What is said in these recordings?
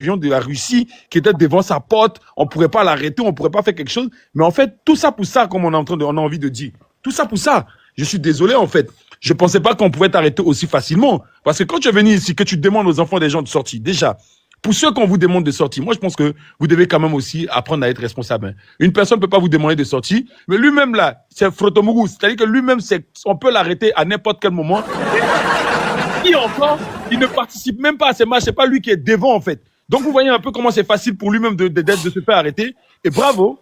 avion de la Russie qui était devant sa porte, on pourrait pas l'arrêter, on pourrait pas faire quelque chose. Mais en fait, tout ça pour ça, comme on a envie de dire. Tout ça pour ça. Je suis désolé, en fait. Je pensais pas qu'on pouvait t'arrêter aussi facilement. Parce que quand tu es venu ici, que tu demandes aux enfants des gens de sortir, déjà, pour ceux qu'on vous demande de sortir, moi, je pense que vous devez quand même aussi apprendre à être responsable. Une personne ne peut pas vous demander de sortir, mais lui-même, là, c'est Frotomuru. C'est-à-dire que lui-même, on peut l'arrêter à n'importe quel moment. Et encore, il ne participe même pas à ces matchs. C'est pas lui qui est devant, en fait. Donc, vous voyez un peu comment c'est facile pour lui-même de se faire arrêter. Et bravo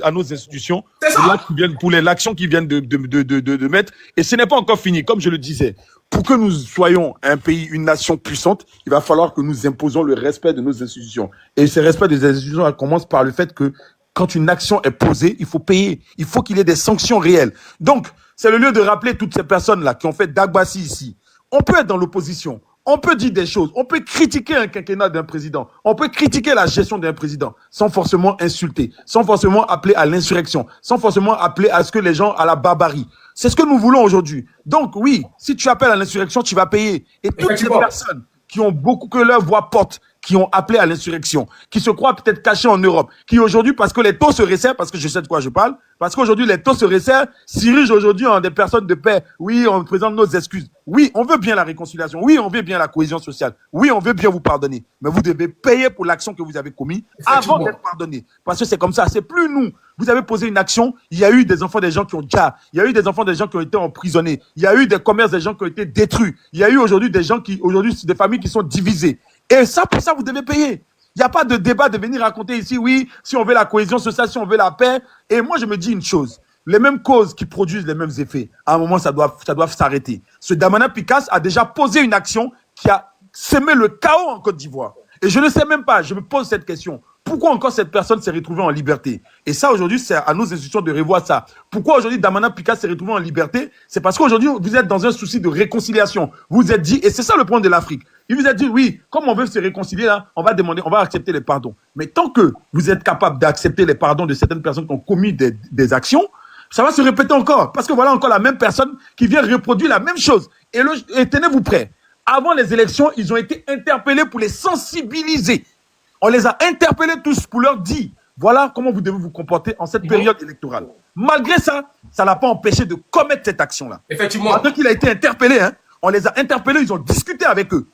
à nos institutions pour l'action qu'ils viennent de mettre. Et ce n'est pas encore fini, comme je le disais. Pour que nous soyons un pays, une nation puissante, il va falloir que nous imposons le respect de nos institutions. Et ce respect des institutions, elle commence par le fait que quand une action est posée, il faut payer. Il faut qu'il y ait des sanctions réelles. Donc, c'est le lieu de rappeler toutes ces personnes-là qui ont fait Dagbassi ici. On peut être dans l'opposition. On peut dire des choses. On peut critiquer un quinquennat d'un président. On peut critiquer la gestion d'un président sans forcément insulter, sans forcément appeler à l'insurrection, sans forcément appeler à ce que les gens à la barbarie. C'est ce que nous voulons aujourd'hui. Donc oui, si tu appelles à l'insurrection, tu vas payer. Et toutes ces personnes qui ont beaucoup que leur voix porte, qui ont appelé à l'insurrection, qui se croient peut-être cachés en Europe, qui aujourd'hui, parce que les taux se resserrent, parce que je sais de quoi je parle, parce qu'aujourd'hui les taux se resserrent, s'érigent aujourd'hui en des personnes de paix. Oui, on présente nos excuses. Oui, on veut bien la réconciliation. Oui, on veut bien la cohésion sociale. Oui, on veut bien vous pardonner. Mais vous devez payer pour l'action que vous avez commise avant d'être pardonné. Parce que c'est comme ça. C'est plus nous. Vous avez posé une action. Il y a eu des enfants des gens qui ont déjà. Il y a eu des enfants des gens qui ont été emprisonnés. Il y a eu des commerces des gens qui ont été détruits. Il y a eu aujourd'hui des gens qui, aujourd'hui, des familles qui sont divisées. Et ça, pour ça, vous devez payer. Il n'y a pas de débat de venir raconter ici, oui, si on veut la cohésion sociale, si on veut la paix. Et moi, je me dis une chose. Les mêmes causes qui produisent les mêmes effets, à un moment, ça doit s'arrêter. Ce Damana Picasse a déjà posé une action qui a sémé le chaos en Côte d'Ivoire. Et je ne sais même pas, je me pose cette question. Pourquoi encore cette personne s'est retrouvée en liberté? Et ça, aujourd'hui, c'est à nos institutions de revoir ça. Pourquoi aujourd'hui Damana Picasse s'est retrouvé en liberté? C'est parce qu'aujourd'hui, vous êtes dans un souci de réconciliation. Vous vous êtes dit, et c'est ça le point de l'Afrique. Il vous a dit, oui, comme on veut se réconcilier, là, on va demander, on va accepter les pardons. Mais tant que vous êtes capable d'accepter les pardons de certaines personnes qui ont commis des actions, ça va se répéter encore. Parce que voilà encore la même personne qui vient reproduire la même chose. Et tenez-vous prêts. Avant les élections, ils ont été interpellés pour les sensibiliser. On les a interpellés tous pour leur dire, voilà comment vous devez vous comporter en cette période électorale. Malgré ça, ça n'a pas empêché de commettre cette action-là. Effectivement. Maintenant qu'il a été interpellé, on les a interpellés, ils ont discuté avec eux.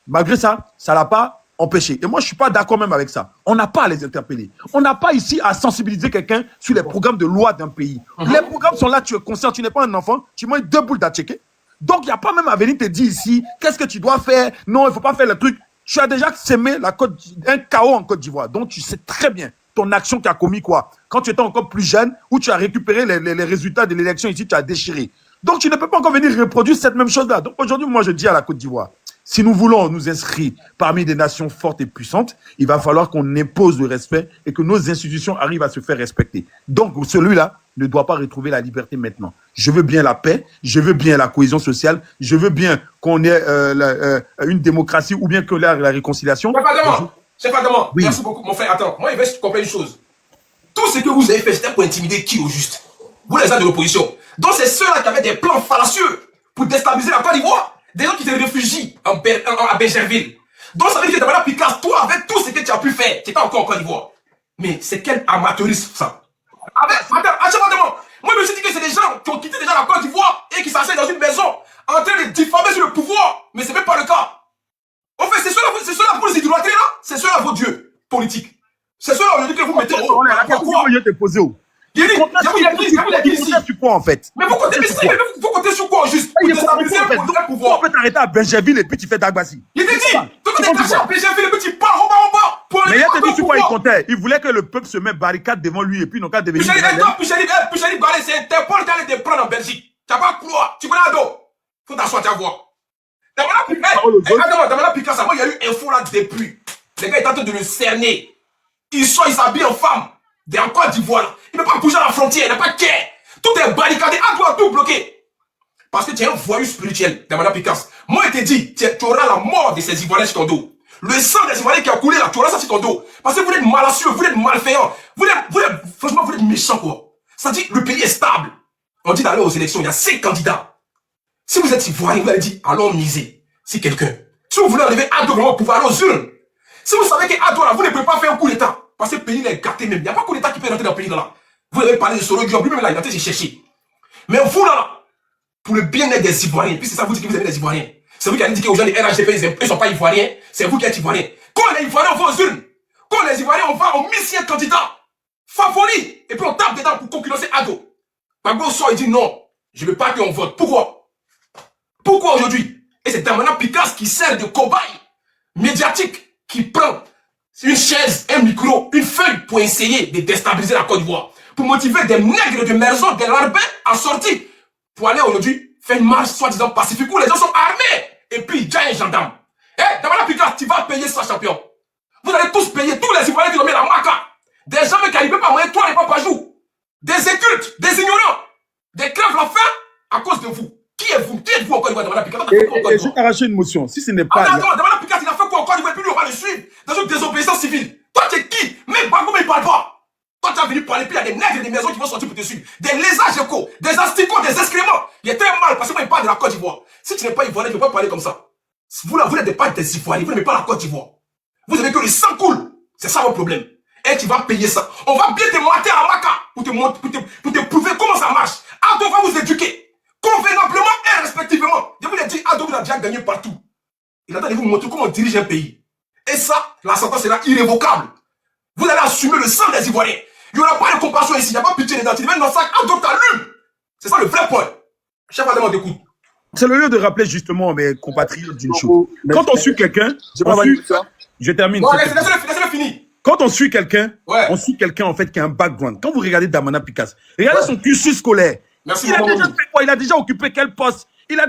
Malgré ça, ça l'a pas empêché. Et moi, je suis pas d'accord même avec ça. On n'a pas à les interpeller. On n'a pas ici à sensibiliser quelqu'un sur les programmes de loi d'un pays. Les programmes sont là, tu es conscient, tu n'es pas un enfant, tu manges 2 boules d'atchéké. Donc, il n'y a pas même à venir te dire ici, qu'est-ce que tu dois faire? Non, il ne faut pas faire le truc. Tu as déjà sémé un chaos en Côte d'Ivoire. Donc, tu sais très bien ton action qui a commis quoi. Quand tu étais encore plus jeune, où tu as récupéré les résultats de l'élection ici, tu as déchiré. Donc, tu ne peux pas encore venir reproduire cette même chose-là. Donc, aujourd'hui, moi, je dis à la Côte d'Ivoire, si nous voulons nous inscrire parmi des nations fortes et puissantes, il va falloir qu'on impose le respect et que nos institutions arrivent à se faire respecter. Donc, celui-là ne doit pas retrouver la liberté maintenant. Je veux bien la paix, je veux bien la cohésion sociale, je veux bien qu'on ait une démocratie ou bien que la réconciliation. Chef Adamant, oui. Merci beaucoup, mon frère. Attends, moi, il veut comprendre une chose. Tout ce que vous avez fait, c'était pour intimider qui au juste? Vous, les gens de l'opposition. Donc, c'est ceux-là qui avaient des plans fallacieux pour déstabiliser la Côte d'Ivoire. Des gens qui se réfugient à Bécherville. Donc, ça veut dire que Damana Picasse, toi, avec tout ce que tu as pu faire, tu étais encore en Côte d'Ivoire. Mais c'est quel amateurisme, ça? Moi, je me suis dit que c'est des gens qui ont quitté déjà la Côte d'Ivoire et qui s'asseyent dans une maison en train de diffamer sur le pouvoir. Mais c'est même pas le cas. En fait, c'est ceux-là pour les idolâtrer, là. C'est ceux-là vos dieux politiques. C'est ceux-là aujourd'hui que vous mettez au. Pourquoi je te posé où? Il y a ici. Tu quoi en fait? Mais vous comptez sur quoi juste? Pour déstabiliser le pouvoir. On peut t'arrêter à Benjerville et puis tu fais Dagbassi. Il t'a dit, toi t'es caché à Benjerville et puis tu pars en bas. Mais il a dit sur quoi il comptait. Il voulait que le peuple se mette barricade devant lui et puis non qu'à devenir. Puchali Balé, c'est Interpol qui allait te prendre en Belgique. Tu n'as pas de couloir. Tu connais Ado. Faut t'asseoir, tu vas voir. Damana Picasse, moi il y a eu info là depuis. Les gars étaient en train de le cerner. Ils s'habillent en femme. En Côte d'Ivoire. Il ne peut pas bouger à la frontière, il n'a pas de quai. Tout est barricadé, à toi, tout bloqué. Parce que tu es un voyou spirituel, Damana Picasse. Moi, il te dit, tu auras la mort de ces Ivoiriens sur ton dos. Le sang des Ivoiriens qui a coulé là, tu auras ça sur ton dos. Parce que vous êtes malicieux, vous êtes malfaisants. Franchement, vous êtes méchants, quoi. Ça dit, le pays est stable. On dit d'aller aux élections, il y a 5 candidats. Si vous êtes Ivoirien, vous allez dire, allons miser. Si quelqu'un. Si vous voulez enlever un vraiment au pouvoir, allons aux urnes. Si vous savez qu'Ado, là, vous ne pouvez pas faire un coup d'État, parce que le pays est gâté même. Il n'y a pas de coup d'État qui peut rentrer dans le pays là. Vous avez parlé de Soro Guillaume, lui-même là, il a été cherché. Mais vous là, pour le bien-être des Ivoiriens, puis c'est ça vous dites que vous aimez les Ivoiriens. C'est vous qui avez dit aux gens du RHDP, ils ne sont pas Ivoiriens, c'est vous qui êtes Ivoiriens. Quand les Ivoiriens, on va aux urnes. Quand les Ivoiriens, on met si un candidat favori, et puis on tape dedans pour concurrencer Ado. Bagbo sort et dit non, je ne veux pas qu'on vote. Pourquoi? Pourquoi aujourd'hui? Et c'est Damana Picasse qui sert de cobaye médiatique, qui prend une chaise, un micro, une feuille pour essayer de déstabiliser la Côte d'Ivoire. Pour motiver des nègres de Merzo, des larbins à sortir. Pour aller aujourd'hui faire une marche soi-disant pacifique où les gens sont armés. Et puis il y a un gendarme. Eh, Damana Picasse, tu vas payer ça, champion. Vous allez tous payer, tous les Ivoiriens qui ont mis la maca. Des gens qui n'arrivent pas à moyen 3 repas par jour. Des incultes, des ignorants. Des crèves la faim à cause de vous. Qui êtes-vous? Qui êtes-vous encore Damana Picasse? Et je vais t'arracher une motion. Si ce n'est pas... Attends, Damana Picasse, il a fait quoi encore? Il va plus, on va le suivre dans une désobéissance civile. Toi, tu es qui? Même Bagbo, mais il parle pas. Toi, tu as venu parler, puis il y a des nègres et des maisons qui vont sortir pour te suivre. Des lésages échos, des asticots, des excréments. Il est très mal parce que moi, il parle de la Côte d'Ivoire. Si tu n'es pas Ivoirien, tu ne peux pas parler comme ça. Vous, là, vous n'êtes pas des Ivoiriens, vous n'aimez pas la Côte d'Ivoire. Vous avez que le sang coule. C'est ça votre problème. Et tu vas payer ça. On va bien te mater à Maka pour te prouver comment ça marche. Ado va vous éduquer. Convenablement et respectivement. Je vous l'ai dit, Ado vous a déjà gagné partout. Il attend de vous montrer comment on dirige un pays. Et ça, la sentence sera irrévocable. Vous allez assumer le sang des Ivoiriens. Il n'y aura pas de compassion ici. Il n'y a pas de pitié dedans. Tu mets dans le sac, Ado t'allume. C'est ça le vrai point. Chef Adam, on t'écoute. C'est le lieu de rappeler justement mes compatriotes d'une chose. Quand on suit quelqu'un, je termine. Bon, laissez-le finir. Quand on suit quelqu'un, Ouais. on suit quelqu'un en fait qui a un background. Quand vous regardez Damana Picasse, regardez son cursus scolaire. Merci Il a beaucoup. déjà fait quoi? Il a déjà occupé quel poste? Il a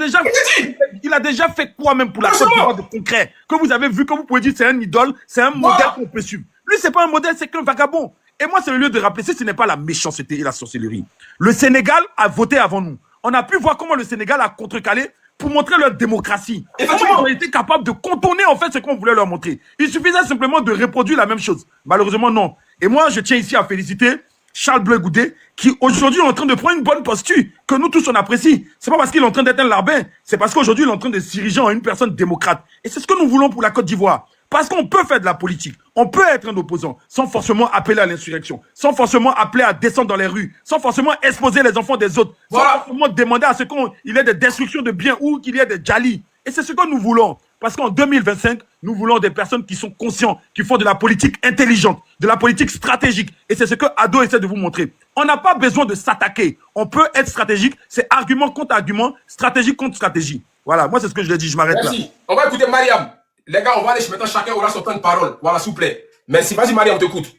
déjà fait quoi même pour la Côte Franchement. d'Ivoire de concret? Que vous avez vu, que vous pouvez dire c'est un idole, c'est un modèle qu'on peut suivre. Lui, c'est pas un modèle, c'est qu'un vagabond. Et moi, c'est le lieu de rappeler, si ce n'est pas la méchanceté et la sorcellerie. Le Sénégal a voté avant nous. On a pu voir comment le Sénégal a contrecalé pour montrer leur démocratie. Effectivement. Comment ils ont été capables de contourner en fait ce qu'on voulait leur montrer. Il suffisait simplement de reproduire la même chose. Malheureusement, non. Et moi, je tiens ici à féliciter Charles Bleu Goudé, qui aujourd'hui est en train de prendre une bonne posture, que nous tous on apprécie. C'est pas parce qu'il est en train d'être un larbin, c'est parce qu'aujourd'hui il est en train de se diriger en une personne démocrate. Et c'est ce que nous voulons pour la Côte d'Ivoire. Parce qu'on peut faire de la politique, on peut être un opposant, sans forcément appeler à l'insurrection, sans forcément appeler à descendre dans les rues, sans forcément exposer les enfants des autres, Voilà. sans forcément demander à ce qu'il y ait des destructions de biens ou qu'il y ait des djalis. Et c'est ce que nous voulons. Parce qu'en 2025, nous voulons des personnes qui sont conscientes, qui font de la politique intelligente, de la politique stratégique. Et c'est ce que Ado essaie de vous montrer. On n'a pas besoin de s'attaquer. On peut être stratégique. C'est argument contre argument, stratégie contre stratégie. Voilà, moi c'est ce que je l'ai dit, je m'arrête là. Merci. On va écouter Mariam. Les gars, on va aller maintenant, chacun aura son temps de parole. Voilà, s'il vous plaît. Merci. Vas-y, Mariam, on t'écoute.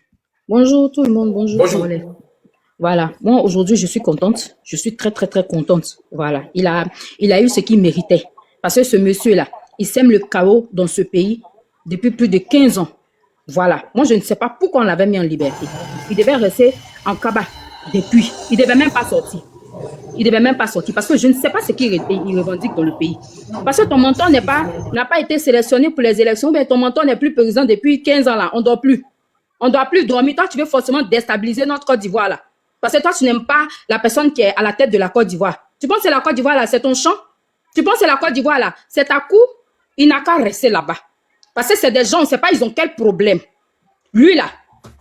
Bonjour tout le monde, bonjour. Bonjour. Congolais. Voilà, moi aujourd'hui je suis contente, je suis très très très contente. Voilà, il a eu ce qu'il méritait. Parce que ce monsieur-là, il sème le chaos dans ce pays depuis plus de 15 ans. Voilà, moi je ne sais pas pourquoi on l'avait mis en liberté. Il devait rester en cabas depuis, il devait même pas sortir. Il devait même pas sortir parce que je ne sais pas ce qu'il revendique dans le pays. Parce que ton menton n'a pas été sélectionné pour les élections, mais ton menton n'est plus président depuis 15 ans là. On dort plus. On doit plus dormir. Toi, tu veux forcément déstabiliser notre Côte d'Ivoire là. Parce que toi, tu n'aimes pas la personne qui est à la tête de la Côte d'Ivoire. Tu penses que la Côte d'Ivoire là, c'est ton champ? Tu penses que la Côte d'Ivoire là, c'est ta cour? Il n'a qu'à rester là-bas. Parce que c'est des gens, on ne sait pas ils ont quel problème. Lui là,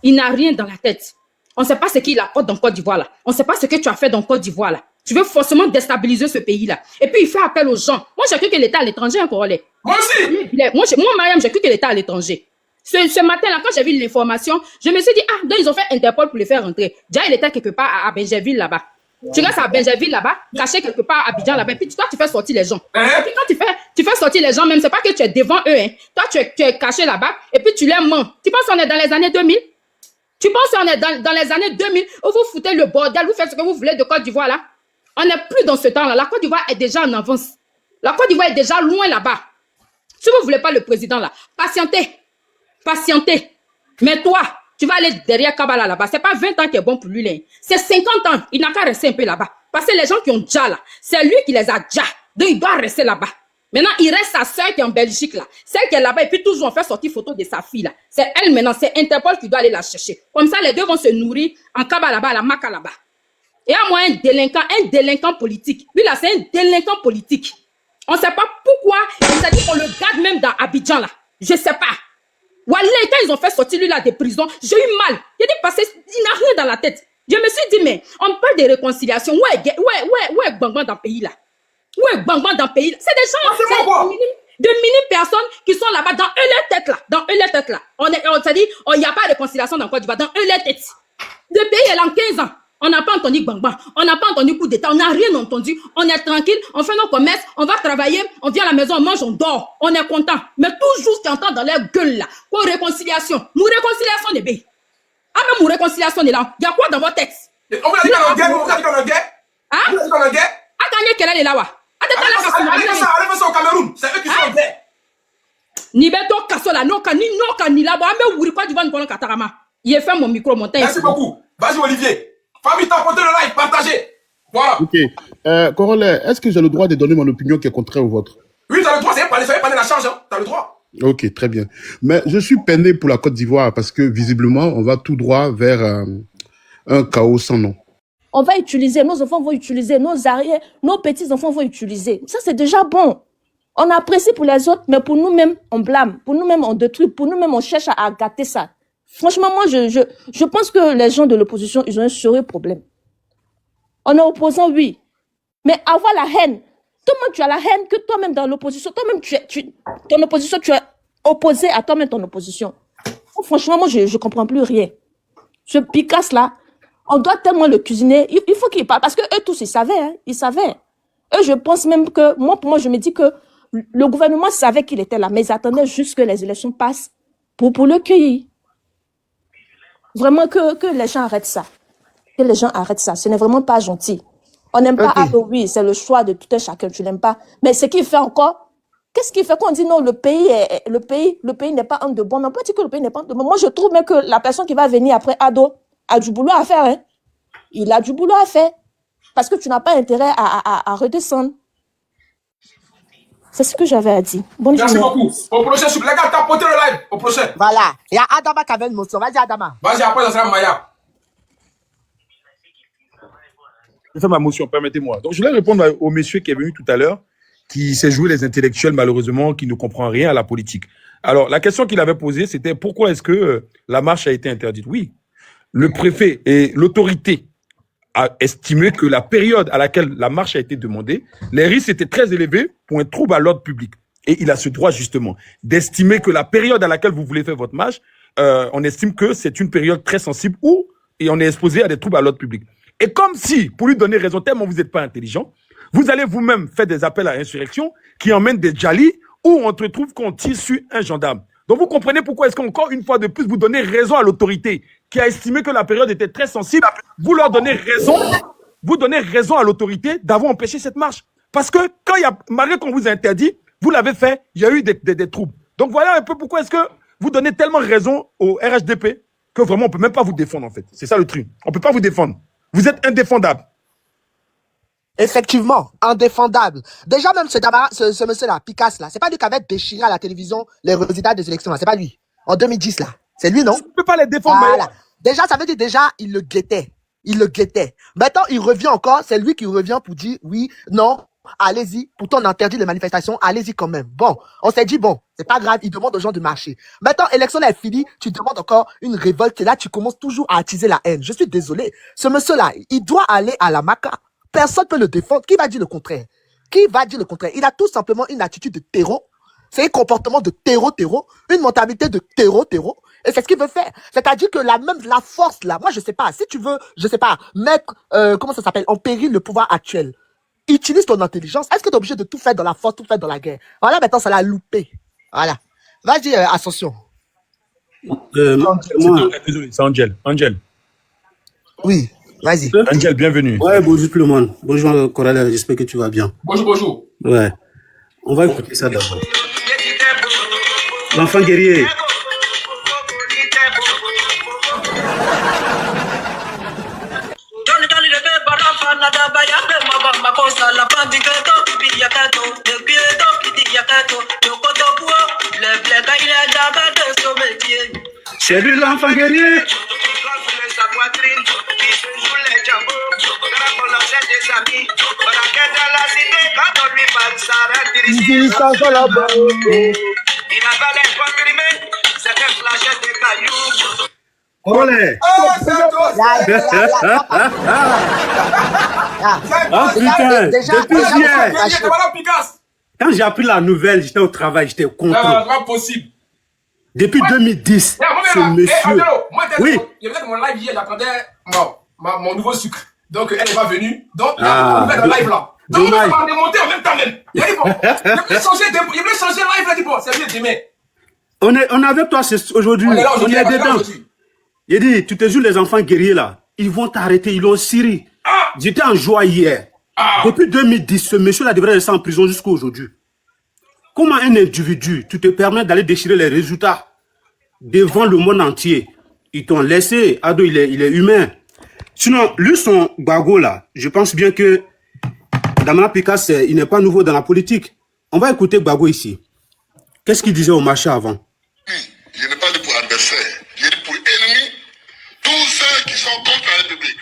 il n'a rien dans la tête. On ne sait pas ce qu'il apporte dans Côte d'Ivoire là. On ne sait pas ce que tu as fait dans Côte d'Ivoire là. Tu veux forcément déstabiliser ce pays-là. Et puis, il fait appel aux gens. Moi, j'ai cru que l'État à l'étranger, un Congolais. Moi aussi. Moi, Mariam, j'ai cru que l'État à l'étranger. Ce matin-là, quand j'ai vu l'information, je me suis dit, ah, donc ils ont fait Interpol pour les faire rentrer. Déjà, il était quelque part à Benjerville là-bas. Tu restes à Benjerville là-bas, caché quelque part à Abidjan là-bas. Et puis, toi, tu fais sortir les gens. Et puis, quand tu fais sortir les gens, même, c'est pas que tu es devant eux, hein. Toi, tu es caché là-bas, et puis tu les mens. Tu penses qu'on est dans les années 2000? Tu penses qu'on est dans les années 2000 où vous foutez le bordel, vous faites ce que vous voulez de Côte d'Ivoire là? On n'est plus dans ce temps-là. La Côte d'Ivoire est déjà en avance. La Côte d'Ivoire est déjà loin là-bas. Si vous ne voulez pas le président là, patientez. Patientez. Mais toi, tu vas aller derrière Kabbalah là-bas. C'est pas 20 ans qui est bon pour lui là. C'est 50 ans. Il n'a qu'à rester un peu là-bas. Parce que les gens qui ont déjà là, c'est lui qui les a déjà. Donc il doit rester là-bas. Maintenant, il reste sa soeur qui est en Belgique là. Celle qui est là-bas et puis toujours on fait sortir photo de sa fille là. C'est elle maintenant, c'est Interpol qui doit aller la chercher. Comme ça, les deux vont se nourrir en Kabbalah là-bas, à la Maka là-bas. Et à moi, un délinquant politique. Lui, là, c'est un délinquant politique. On ne sait pas pourquoi il s'est dit qu'on le garde même dans Abidjan, là. Je ne sais pas. Wallah, quand ils ont fait sortir lui là des prisons, j'ai eu mal. Il dit parce qu'il n'a rien dans la tête. Je me suis dit, mais on parle de réconciliation. Ouais, Gbangban dans le pays là. Ouais, Gbangban dans le pays là. C'est des gens, c'est moi, de mini personnes qui sont là-bas dans eux leur tête là. Dans eux leur tête là. On s'est dit, il n'y a pas de réconciliation dans Côte d'Ivoire, dans eux leur tête. Le pays est là en 15 ans. On n'a pas entendu Gbangban, on n'a pas entendu coup d'État, on n'a rien entendu. On est tranquille, on fait nos commerces, on va travailler, on vient à la maison, on mange, on dort. On est content. Mais toujours, tu entends dans leur gueule là, quoi réconciliation. Mon réconciliation n'est pas. Ah, mais mon réconciliation est là. Il y a quoi dans votre texte? On vous a dit qu'on est en guerre, on vous a dit qu'on est en guerre. Hein? On vous a dit qu'on est en guerre. Ah, quand il y a quelle est là, wa? Allez faire ça au Cameroun, c'est eux qui sont en guerre. Ni beto kasola, no ni là, mais oui, quoi, tu vas nous prendre Katarama. Il a fait mon micro, mon temps. Merci beaucoup. Vas-y, Olivier. Famille, tapoter le like, partagez. Voilà. Ok. Corollaire, est-ce que j'ai le droit de donner mon opinion qui est contraire au vôtre? Oui, t'as le droit, c'est pas la charge, hein. T'as le droit. Ok, très bien. Mais je suis peiné pour la Côte d'Ivoire parce que visiblement, on va tout droit vers un chaos sans nom. On va utiliser, nos enfants vont utiliser, nos arrières, nos petits-enfants vont utiliser. Ça, c'est déjà bon. On apprécie pour les autres, mais pour nous-mêmes, on blâme. Pour nous-mêmes, on détruit. Pour nous-mêmes, on cherche à gâter ça. Franchement, moi, je pense que les gens de l'opposition, ils ont un sérieux problème. On est opposant, oui. Mais avoir la haine, toi-même, tu as la haine que toi-même dans l'opposition. Toi-même, ton opposition, tu es opposé à toi-même ton opposition. Franchement, moi, je comprends plus rien. Ce Picasse-là, on doit tellement le cuisiner. Il faut qu'il parle. Parce que eux tous, ils savaient. Hein, ils savaient. Eux, je pense même que, pour moi, je me dis que le gouvernement savait qu'il était là, mais ils attendaient juste que les élections passent pour le cueillir. Vraiment que les gens arrêtent ça. Que les gens arrêtent ça. Ce n'est vraiment pas gentil. On n'aime pas Ado, oui, c'est le choix de tout un chacun, tu l'aimes pas. Mais ce qu'il fait encore, qu'est-ce qu'il fait quand on dit non, le pays n'est pas un de bon. Mais on peut dire que le pays n'est pas un de bon. Moi, je trouve même que la personne qui va venir après Ado a du boulot à faire. Hein. Il a du boulot à faire. Parce que tu n'as pas intérêt à redescendre. C'est ce que j'avais à dire. Bonne journée. Merci beaucoup. Au prochain, les gars, tapotez le live. Au prochain. Voilà. Il y a Adama qui avait une motion. Vas-y, Adama. Vas-y, après, ça sera Maya. Je fais ma motion, permettez-moi. Donc, je voulais répondre au monsieur qui est venu tout à l'heure, qui s'est joué les intellectuels, malheureusement, qui ne comprend rien à la politique. Alors, la question qu'il avait posée, c'était pourquoi est-ce que la marche a été interdite? Oui, le préfet et l'autorité a estimé que la période à laquelle la marche a été demandée, les risques étaient très élevés pour un trouble à l'ordre public. Et il a ce droit, justement, d'estimer que la période à laquelle vous voulez faire votre marche, on estime que c'est une période très sensible où et on est exposé à des troubles à l'ordre public. Et comme si, pour lui donner raison, tellement vous n'êtes pas intelligent, vous allez vous-même faire des appels à insurrection qui emmènent des djalis où on se trouve qu'on tire sur un gendarme. Donc vous comprenez pourquoi est-ce qu'encore une fois de plus, vous donnez raison à l'autorité qui a estimé que la période était très sensible. Vous leur donnez raison, vous donnez raison à l'autorité d'avoir empêché cette marche. Parce que quand il y a, malgré qu'on vous a interdit, vous l'avez fait, il y a eu des troubles. Donc voilà un peu pourquoi est-ce que vous donnez tellement raison au RHDP que vraiment on peut même pas vous défendre en fait. C'est ça le truc. On peut pas vous défendre. Vous êtes indéfendable. Effectivement, indéfendable. Déjà même ce monsieur-là, Picasse là, c'est pas lui qui avait déchiré à la télévision les résultats des élections là, c'est pas lui. En 2010 là, c'est lui non? On ne peut pas les défendre. Voilà. Déjà, ça veut dire déjà, il le guettait. Il le guettait. Maintenant, il revient encore, c'est lui qui revient pour dire oui, non, allez-y. Pourtant, on interdit les manifestations, allez-y quand même. Bon, on s'est dit bon, c'est pas grave, il demande aux gens de marcher. Maintenant, l'élection est finie, tu demandes encore une révolte et là, tu commences toujours à attiser la haine. Je suis désolé. Ce monsieur-là, il doit aller à la Maca. Personne ne peut le défendre. Qui va dire le contraire? Qui va dire le contraire? Il a tout simplement une attitude de terreau. C'est un comportement de terreau, une mentalité de terreau. Et c'est ce qu'il veut faire. C'est-à-dire que la force là, moi je sais pas, si tu veux, je sais pas, mettre, comment ça s'appelle, en péril le pouvoir actuel, utilise ton intelligence. Est-ce que tu es obligé de tout faire dans la force, tout faire dans la guerre? Voilà, maintenant ça l'a loupé. Voilà. Vas-y, Ascension. Désolé, c'est Angel. Angel. Oui. Vas-y. Angel, bienvenue. Ouais, bonjour tout le monde. Bonjour Coralie, j'espère que tu vas bien. Bonjour. Ouais. On va écouter ça d'abord. L'enfant guerrier. C'est lui l'enfant guerrier. Olé. Ah, c'est toi. Ah putain, depuis hier. Voilà, Picasse. Quand j'ai appris la nouvelle, j'étais au travail, j'étais Non, content. c'est pas possible. Depuis 2010, ce monsieur... Oui. Il y avait mon live hier, j'attendais mon nouveau sucre. Donc, elle n'est pas venue. Donc, il y a Ah, une nouvelle live là. Donc, dommage. on va démonter en même temps même. Il a dit bon, il voulait changer live, il a dit bon, c'est mieux demain. On est avec toi aujourd'hui. On est là On aujourd'hui, est on est là dedans. aujourd'hui. Il dit, tu te jures les enfants guerriers là, ils vont t'arrêter, ils l'ont Syrie. Ah! J'étais en joie hier. Ah! Depuis 2010, ce monsieur-là devrait rester en prison jusqu'à aujourd'hui. Comment un individu, tu te permets d'aller déchirer les résultats devant le monde entier? Ils t'ont laissé, Ado, il est humain. Sinon, lui, son bago là, je pense bien que Damana Picasse, il n'est pas nouveau dans la politique. On va écouter Bago ici. Qu'est-ce qu'il disait au marché avant? Je n'ai pas dit pour adversaire, j'ai dit pour ennemi, tous ceux qui sont contre la République.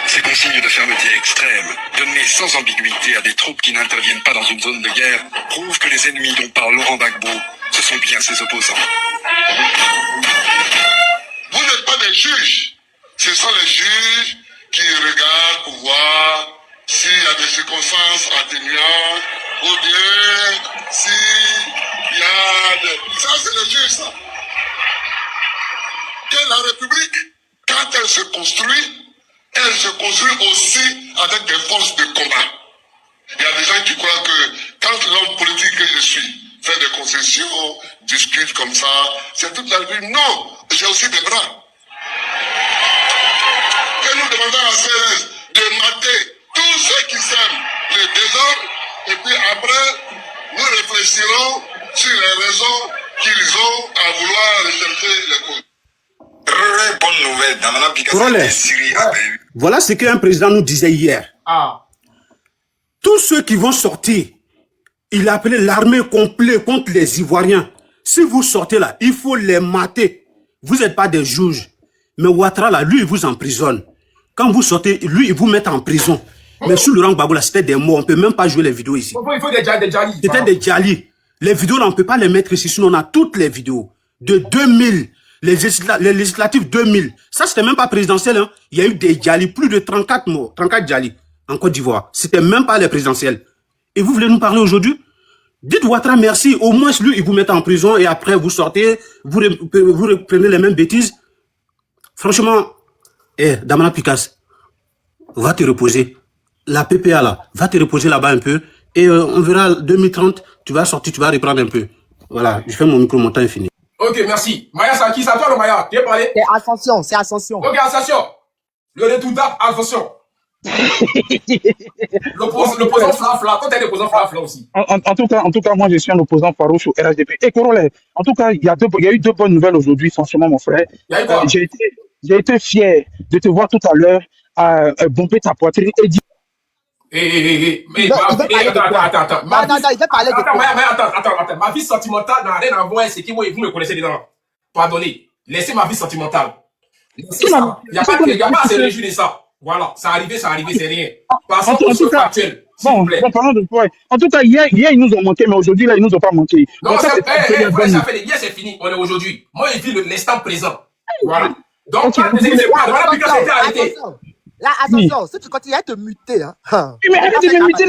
Ces consignes de fermeté extrême, données sans ambiguïté à des troupes qui n'interviennent pas dans une zone de guerre, prouvent que les ennemis dont parle Laurent Gbagbo, ce sont bien ses opposants. Vous n'êtes pas des juges. Ce sont les juges qui regardent pour voir s'il y a des circonstances atténuantes ou bien s'il y a des... Ça, c'est les juges, ça. Que la République, quand elle se construit aussi avec des forces de combat. Il y a des gens qui croient que quand l'homme politique que je suis fait des concessions, discute comme ça, c'est toute la vie. Non, j'ai aussi des bras. Que nous demandons à CRS de mater tous ceux qui sèment le désordre et puis après, nous réfléchirons sur les raisons qu'ils ont à vouloir rechercher les causes. Très bonne nouvelle, Damana Corolé. Picasse et Syrie avait eu. Voilà ce qu'un président nous disait hier. Ah. Tous ceux qui vont sortir, il a appelé l'armée complète contre les Ivoiriens. Si vous sortez là, il faut les mater. Vous n'êtes pas des juges. Mais Ouattara, là, lui, il vous emprisonne. Quand vous sortez, lui, il vous met en prison. Mais sur Laurent Gbagbo, là, c'était des mots. On ne peut même pas jouer les vidéos ici. Il faut des Djali. C'était des djali. Les vidéos, là, on ne peut pas les mettre ici. Sinon, on a toutes les vidéos. De 2000, les législatives 2000. Ça, c'était même pas présidentiel. Hein. Il y a eu des djali, plus de 34 mots, 34 djali en Côte d'Ivoire. C'était même pas les présidentielles. Et vous voulez nous parler aujourd'hui? Dites Ouattara merci. Au moins, lui, il vous met en prison et après, vous sortez, vous reprenez les mêmes bêtises. Franchement, Damana Picasse, va te reposer. La PPA, là, va te reposer là-bas un peu. Et on verra 2030, tu vas sortir, tu vas reprendre un peu. Voilà, je fais mon micro, mon temps est fini. Ok, merci. Maya, c'est à qui? C'est à toi, le Maya. Tu as parlé? C'est Ascension, c'est Ascension. Ok, attention. Le retour attention. L'opposant Flafla. Toi, t'es l'opposant Flafla aussi. En tout cas, moi, je suis un opposant farouche au RHDP. Et Corolé, en tout cas, il y a eu deux bonnes nouvelles aujourd'hui, franchement, mon frère. Il y a eu quoi? J'ai été fier de te voir tout à l'heure bomber ta poitrine et dire. Attends. Non, il veut parler de quoi? Attends. Ma vie sentimentale n'a rien à voir, c'est qui vous me connaissez dedans. Pardonnez. Laissez ma vie sentimentale. Laissez ça. Il n'y a pas à se réjouir de ça. Voilà, ça arrivé, c'est rien. Passons au sujet actuel, s'il vous plaît. Bon, parlons de quoi. En tout cas, hier, ils nous ont manqué, mais aujourd'hui, là, ils nous ont pas manqué. Non, Donc, hier, c'est fini. On est aujourd'hui. Moi, je vis l'instant présent. Voilà. Donc, Ok. voilà, Picasse a été arrêté. Là, attention, si tu continues à te muter, hein. Mais arrête de me muter,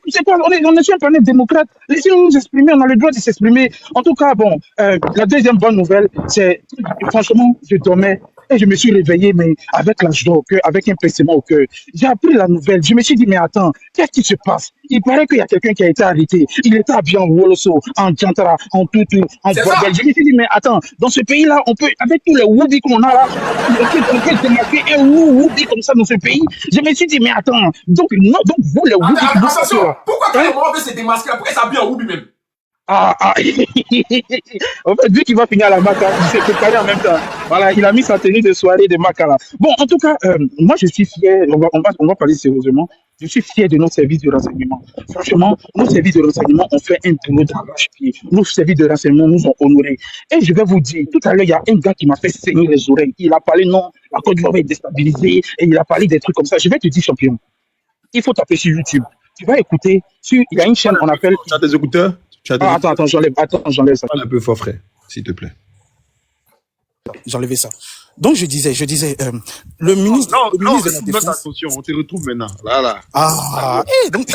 c'est quoi? On est sur un planète démocrate. Laissez-nous nous exprimer, on a le droit de s'exprimer. En tout cas, bon, la deuxième bonne nouvelle, c'est, franchement, je dormais et je me suis réveillé, mais avec la joie au cœur, avec un pincement au cœur. J'ai appris la nouvelle. Je me suis dit, mais attends, qu'est-ce qui se passe? Il paraît qu'il y a quelqu'un qui a été arrêté. Il était habillé en Woloso, en Djantara, en Tutu, en Bordel. Je me suis dit, mais attends, dans ce pays-là, on peut, avec tous les woubis qu'on a là, on peut démarquer un woubi comme ça dans ce pays. Je me suis dit, mais attends, donc vous, les woubis. Attention, pourquoi quand on veut se démasquer là? Pourquoi ça bien en woubi même? En fait, vu qu'il va finir à la Maca, il s'est préparé en même temps. Voilà, il a mis sa tenue de soirée de Maca là. Bon, en tout cas, moi je suis fier, on va parler sérieusement. Je suis fier de nos services de renseignement. Franchement, nos services de renseignement ont fait un boulot d'arrache-pied. Nos services de renseignement nous ont honorés. Et je vais vous dire, tout à l'heure, il y a un gars qui m'a fait saigner les oreilles. Il a parlé, non, la Côte d'Ivoire est déstabilisée, et il a parlé des trucs comme ça. Je vais te dire, champion, il faut taper sur YouTube. Tu vas écouter, il y a une chaîne qu'on appelle... Tu as tes écouteurs? Attends, j'enlève ça. Parle un peu fort, frère, s'il te plaît. Attends, j'ai enlevé ça. Donc je disais, le ministre, Non, le non, ministre de la retrouve notre Défense. attention, on te retrouve maintenant. Là. Ah, donc,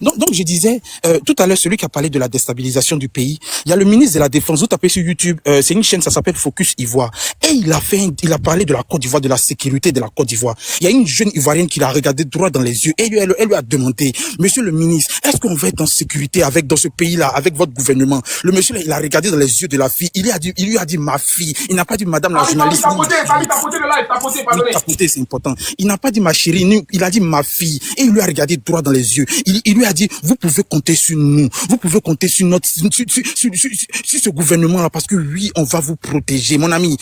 donc je disais, tout à l'heure, celui qui a parlé de la déstabilisation du pays, il y a le ministre de la Défense, vous tapez sur YouTube, c'est une chaîne, ça s'appelle Focus Ivoire, et il a parlé de la Côte d'Ivoire, de la sécurité de la Côte d'Ivoire. Il y a une jeune Ivoirienne qui l'a regardé droit dans les yeux, et elle lui a demandé, monsieur le ministre, est-ce qu'on va être en sécurité dans ce pays-là, avec votre gouvernement? Le monsieur, là, il a regardé dans les yeux de la fille, il lui a dit ma fille, il n'a pas dit madame la journaliste. Tapoter le live, tapoter, pardonnez. Tapoter, c'est important. Il n'a pas dit ma chérie, il a dit ma fille. Et il lui a regardé droit dans les yeux. Il lui a dit, vous pouvez compter sur nous. Vous pouvez compter sur sur ce gouvernement-là, parce que oui, on va vous protéger. Mon ami,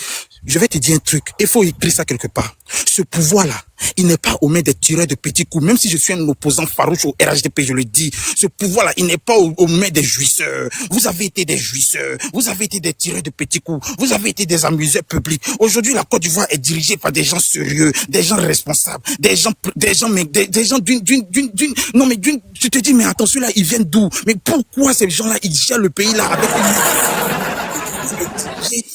je vais te dire un truc. Il faut écrire ça quelque part. Ce pouvoir-là, il n'est pas aux mains des tireurs de petits coups. Même si je suis un opposant farouche au RHDP, je le dis. Ce pouvoir-là, il n'est pas aux mains des jouisseurs. Vous avez été des jouisseurs. Vous avez été des tireurs de petits coups. Vous avez été des amuseurs publics. Aujourd'hui, la Côte d'Ivoire est dirigée par des gens sérieux, des gens responsables, des gens tu te dis, mais attends, ceux-là, ils viennent d'où? Mais pourquoi ces gens-là, ils gèrent le pays là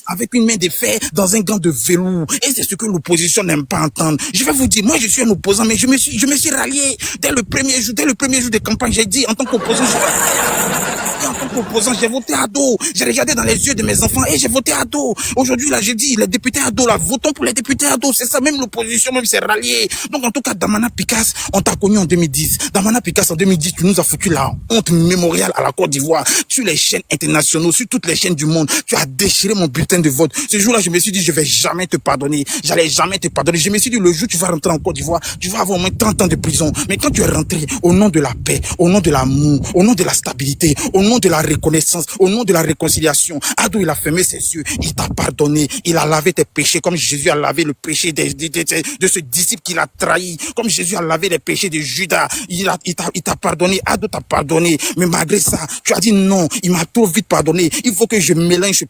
avec une main de fer dans un gant de velours? Et c'est ce que l'opposition n'aime pas entendre. Je vais vous dire, moi je suis un opposant, mais je me suis rallié dès le premier jour de campagne. J'ai dit, en tant qu'opposant, j'ai voté à dos. J'ai regardé dans les yeux de mes enfants et j'ai voté à dos. Aujourd'hui, là, j'ai dit, les députés à dos, là, votons pour les députés à dos. C'est ça, même l'opposition, même s'est ralliée. Donc, en tout cas, Damana Picasse, on t'a connu en 2010. Damana Picasse, en 2010, tu nous as foutu la honte mémoriale à la Côte d'Ivoire. Sur les chaînes internationales, sur toutes les chaînes du monde. Tu as déchiré mon bulletin de vote. Ce jour-là, je me suis dit, je vais jamais te pardonner. J'allais jamais te pardonner. Je me suis dit, le jour où tu vas rentrer en Côte d'Ivoire, tu vas avoir au moins 30 ans de prison. Mais quand tu es rentré, au nom de la paix, au nom de l'amour, au nom de la stabilité, au nom de la reconnaissance, au nom de la réconciliation, Ado, il a fermé ses yeux, il t'a pardonné, il a lavé tes péchés, comme Jésus a lavé le péché de ce disciple qu'il a trahi, comme Jésus a lavé les péchés de Judas, il t'a pardonné, Ado t'a pardonné, mais malgré ça, tu as dit non, il m'a trop vite pardonné, il faut que je mélange ce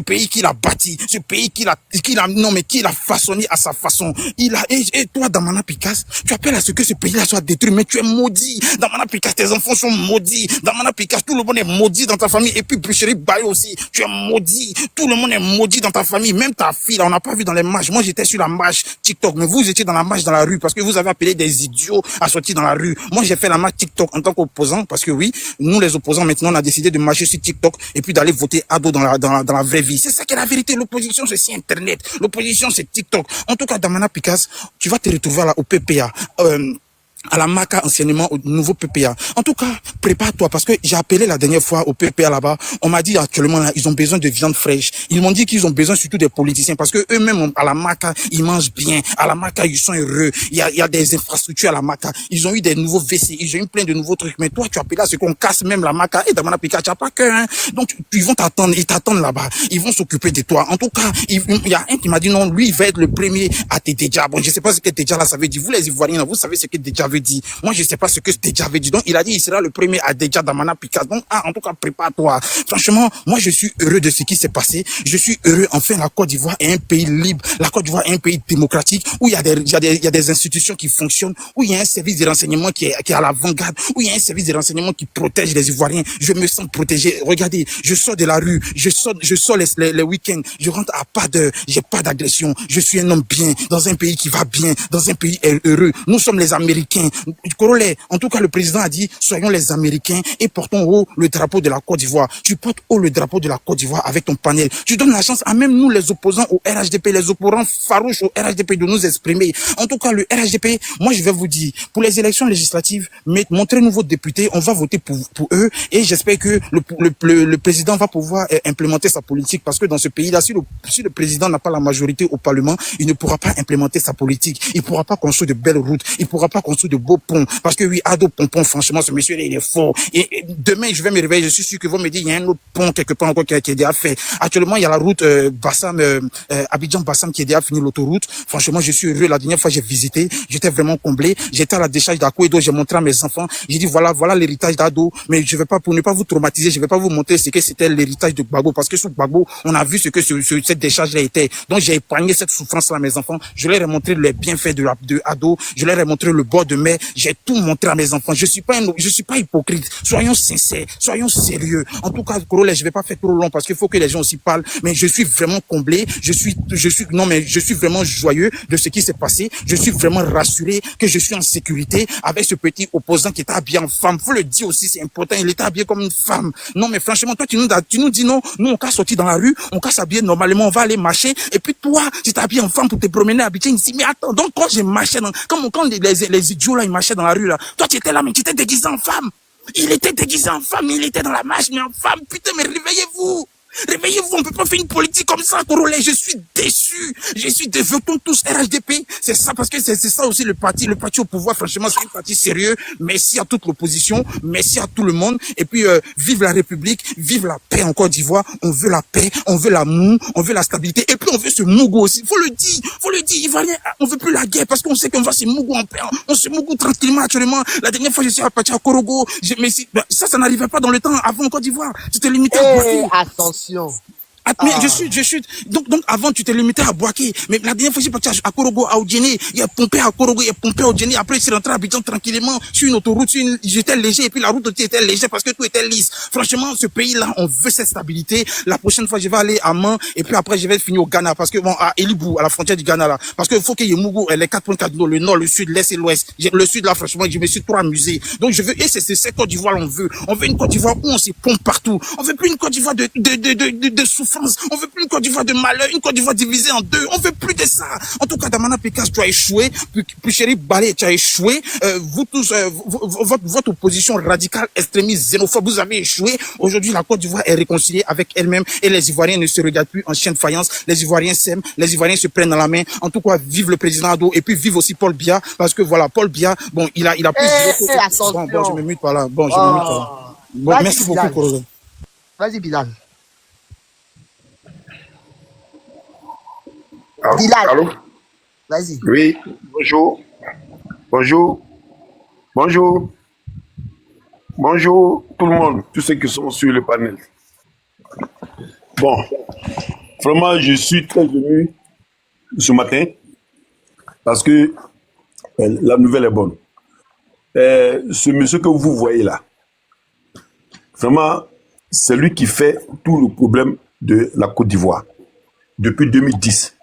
pays qu'il a bâti, ce pays qu'il a façonné à sa façon, et toi, Damana Picasse, tu appelles à ce que ce pays-là soit détruit, mais tu es maudit, Damana Picasse, tes enfants sont maudits, Damana Picasse, tout le monde est maudit dans ta famille, et puis Boucherie Baye aussi, tu es maudit, tout le monde est maudit dans ta famille, même ta fille, là, on n'a pas vu dans les marches, moi j'étais sur la marche TikTok, mais vous étiez dans la marche dans la rue, parce que vous avez appelé des idiots à sortir dans la rue, moi j'ai fait la marche TikTok en tant qu'opposant, parce que oui, nous les opposants maintenant on a décidé de marcher sur TikTok, et puis d'aller voter Ado dans la vraie vie, c'est ça qui est la vérité, l'opposition c'est si internet, l'opposition c'est TikTok, en tout cas Damana Picasse, tu vas te retrouver là au PPA, à la MACA, anciennement au nouveau PPA. En tout cas, prépare-toi, parce que j'ai appelé la dernière fois au PPA là-bas, on m'a dit actuellement là, ils ont besoin de viande fraîche. Ils m'ont dit qu'ils ont besoin surtout des politiciens, parce que eux-mêmes, à la MACA, ils mangent bien. À la MACA, ils sont heureux. Il y a des infrastructures à la MACA. Ils ont eu des nouveaux WC, ils ont eu plein de nouveaux trucs. Mais toi, tu as appelé à ce qu'on casse même la MACA. Et Damana Picasse, tu n'as pas cœur, hein. Donc, ils vont t'attendre, ils t'attendent là-bas. Ils vont s'occuper de toi. En tout cas, il y a un qui m'a dit non, lui, il va être le premier à te déjà. Bon, je sais pas ce que déjà là, ça veut dire. Vous, les Ivoiriens, vous savez ce que déjà veut dire. Moi, je sais pas ce que déjà veut dire. Donc, il a dit, il sera le premier à déjà Damana Picasse. Donc, en tout cas, prépare-toi. Franchement, moi, je suis heureux de ce qui s'est passé. Je suis heureux. Enfin, la Côte d'Ivoire est un pays libre. La Côte d'Ivoire est un pays démocratique où il y a des institutions qui fonctionnent, où il y a un service de renseignement qui est à l'avant-garde, où il y a un service de renseignement qui protège les Ivoiriens. Je me sens protégé. Regardez, je sors de la rue, je sors les week-ends, je rentre à pas d'heure, j'ai pas d'agression. Je suis un homme bien, dans un pays qui va bien, dans un pays heureux. Nous sommes les Américains. En tout cas, le président a dit, soyons les Américains et portons haut le drapeau de la Côte d'Ivoire. Tu portes haut le drapeau de la Côte d'Ivoire avec ton panel. Tu donnes la chance à même nous, les opposants au RHDP, les opposants farouches au RHDP de nous exprimer. En tout cas, le RHDP, moi, je vais vous dire, pour les élections législatives, montrez-nous vos députés, on va voter pour eux et j'espère que le président va pouvoir implémenter sa politique parce que dans ce pays-là, si le président n'a pas la majorité au Parlement, il ne pourra pas implémenter sa politique. Il ne pourra pas construire de belles routes. Il ne pourra pas construire de beaux ponts. Parce que oui, Ado Pompon, franchement, ce monsieur-là, il est fort. Et demain, je vais me réveiller, je suis sûr qu'ils vont me dire, il y a un autre pont quelque part encore qui est déjà fait. Actuellement, il y a la route Abidjan-Bassam qui est déjà fini, l'autoroute. Franchement, je suis heureux. La dernière fois, j'ai visité, j'étais vraiment comblé. J'étais à la décharge d'Akouedo, j'ai montré à mes enfants. J'ai dit, voilà l'héritage d'Ado. Mais je vais pas, pour ne pas vous traumatiser, je vais pas vous montrer ce que c'était l'héritage de Gbagbo. Parce que sous Gbagbo, on a vu ce que cette décharge-là était. Donc, j'ai épargné cette souffrance-là à mes enfants. Je leur ai montré les bienfaits de Ado. Je leur ai montré le bord de mère, j'ai tout montré à mes enfants. Je suis pas hypocrite. Soyons sincères, soyons sérieux. En tout cas, Corolla, je vais pas faire trop long parce qu'il faut que les gens aussi parlent. Mais je suis vraiment comblé. Je suis vraiment joyeux de ce qui s'est passé. Je suis vraiment rassuré que je suis en sécurité avec ce petit opposant qui était habillé en femme. Faut le dire aussi, c'est important. Il était habillé comme une femme. Non, mais franchement, toi, tu nous dis non. Nous, on casse sortir dans la rue, on casse s'habiller normalement, on va aller marcher. Et puis toi, tu t'habilles en femme pour te promener à Abidjan ici. Mais attends, donc quand j'ai marché, quand les idiots là, ils marchaient dans la rue là, toi, tu étais là, mais tu étais déguisé en femme. Il était déguisé en femme, il était dans la marche, mais en femme. Putain, mais réveillez-vous. Réveillez-vous, on peut pas faire une politique comme ça, Corolla. Je suis déçu. Votons tous RHDP. C'est ça, parce que c'est ça aussi le parti au pouvoir. Franchement, c'est un parti sérieux. Merci à toute l'opposition. Merci à tout le monde. Et puis, vive la République. Vive la paix en Côte d'Ivoire. On veut la paix. On veut l'amour. On veut la stabilité. Et puis, on veut ce Mougou aussi. Faut le dire. Ivoirien, on veut plus la guerre parce qu'on sait qu'on va se Mougou en paix. On se Mougou tranquillement actuellement. La dernière fois, je suis parti à Korogo. Mais ça n'arrivait pas dans le temps avant en Côte d'Ivoire. Tu te limitais à boire. Attention. Mais je suis, donc avant, tu t'es limité à Boaké. Mais la dernière fois, j'ai parti à Korogo, à Odjene. Il a pompé à Korogo, il a pompé à Odjene. Après, je suis rentré à Abidjan tranquillement sur une autoroute. J'étais léger et puis la route aussi était légère parce que tout était lisse. Franchement, ce pays-là, on veut cette stabilité. La prochaine fois, je vais aller à Man et puis après, je vais finir au Ghana parce que à Elibou, à la frontière du Ghana là. Parce que faut qu'il y ait Mougou, les 4.4 le nord, le sud, l'est et l'ouest. Le sud là, franchement, je me suis trop amusé. Donc je veux, et c'est cette Côte d'Ivoire on veut. On veut une Côte d'Ivoire où on se pompe partout. On veut plus une Côte d'Ivoire de souffrance. On veut plus une Côte d'Ivoire de malheur, une Côte d'Ivoire divisée en deux. On veut plus de ça. En tout cas, Damana Pécasse, tu as échoué. Puis Chéri Balé, tu as échoué. Vous tous, votre opposition radicale, extrémiste, xénophobe, vous avez échoué. Aujourd'hui, la Côte d'Ivoire est réconciliée avec elle-même et les Ivoiriens ne se regardent plus en chien de faïence. Les Ivoiriens s'aiment, les Ivoiriens se prennent dans la main. En tout cas, vive le président Ado et puis vive aussi Paul Biya parce que voilà, Paul Biya, bon, il a plus de... Bon, je me mute par là. Bon, merci beaucoup, Corolla. Vas-y, Bilal. Bilal. Allô? Vas-y. Oui, bonjour. Bonjour tout le monde, tous ceux qui sont sur le panel. Bon, vraiment, je suis très ému ce matin parce que la nouvelle est bonne. Ce monsieur que vous voyez là, vraiment, c'est lui qui fait tout le problème de la Côte d'Ivoire depuis 2010.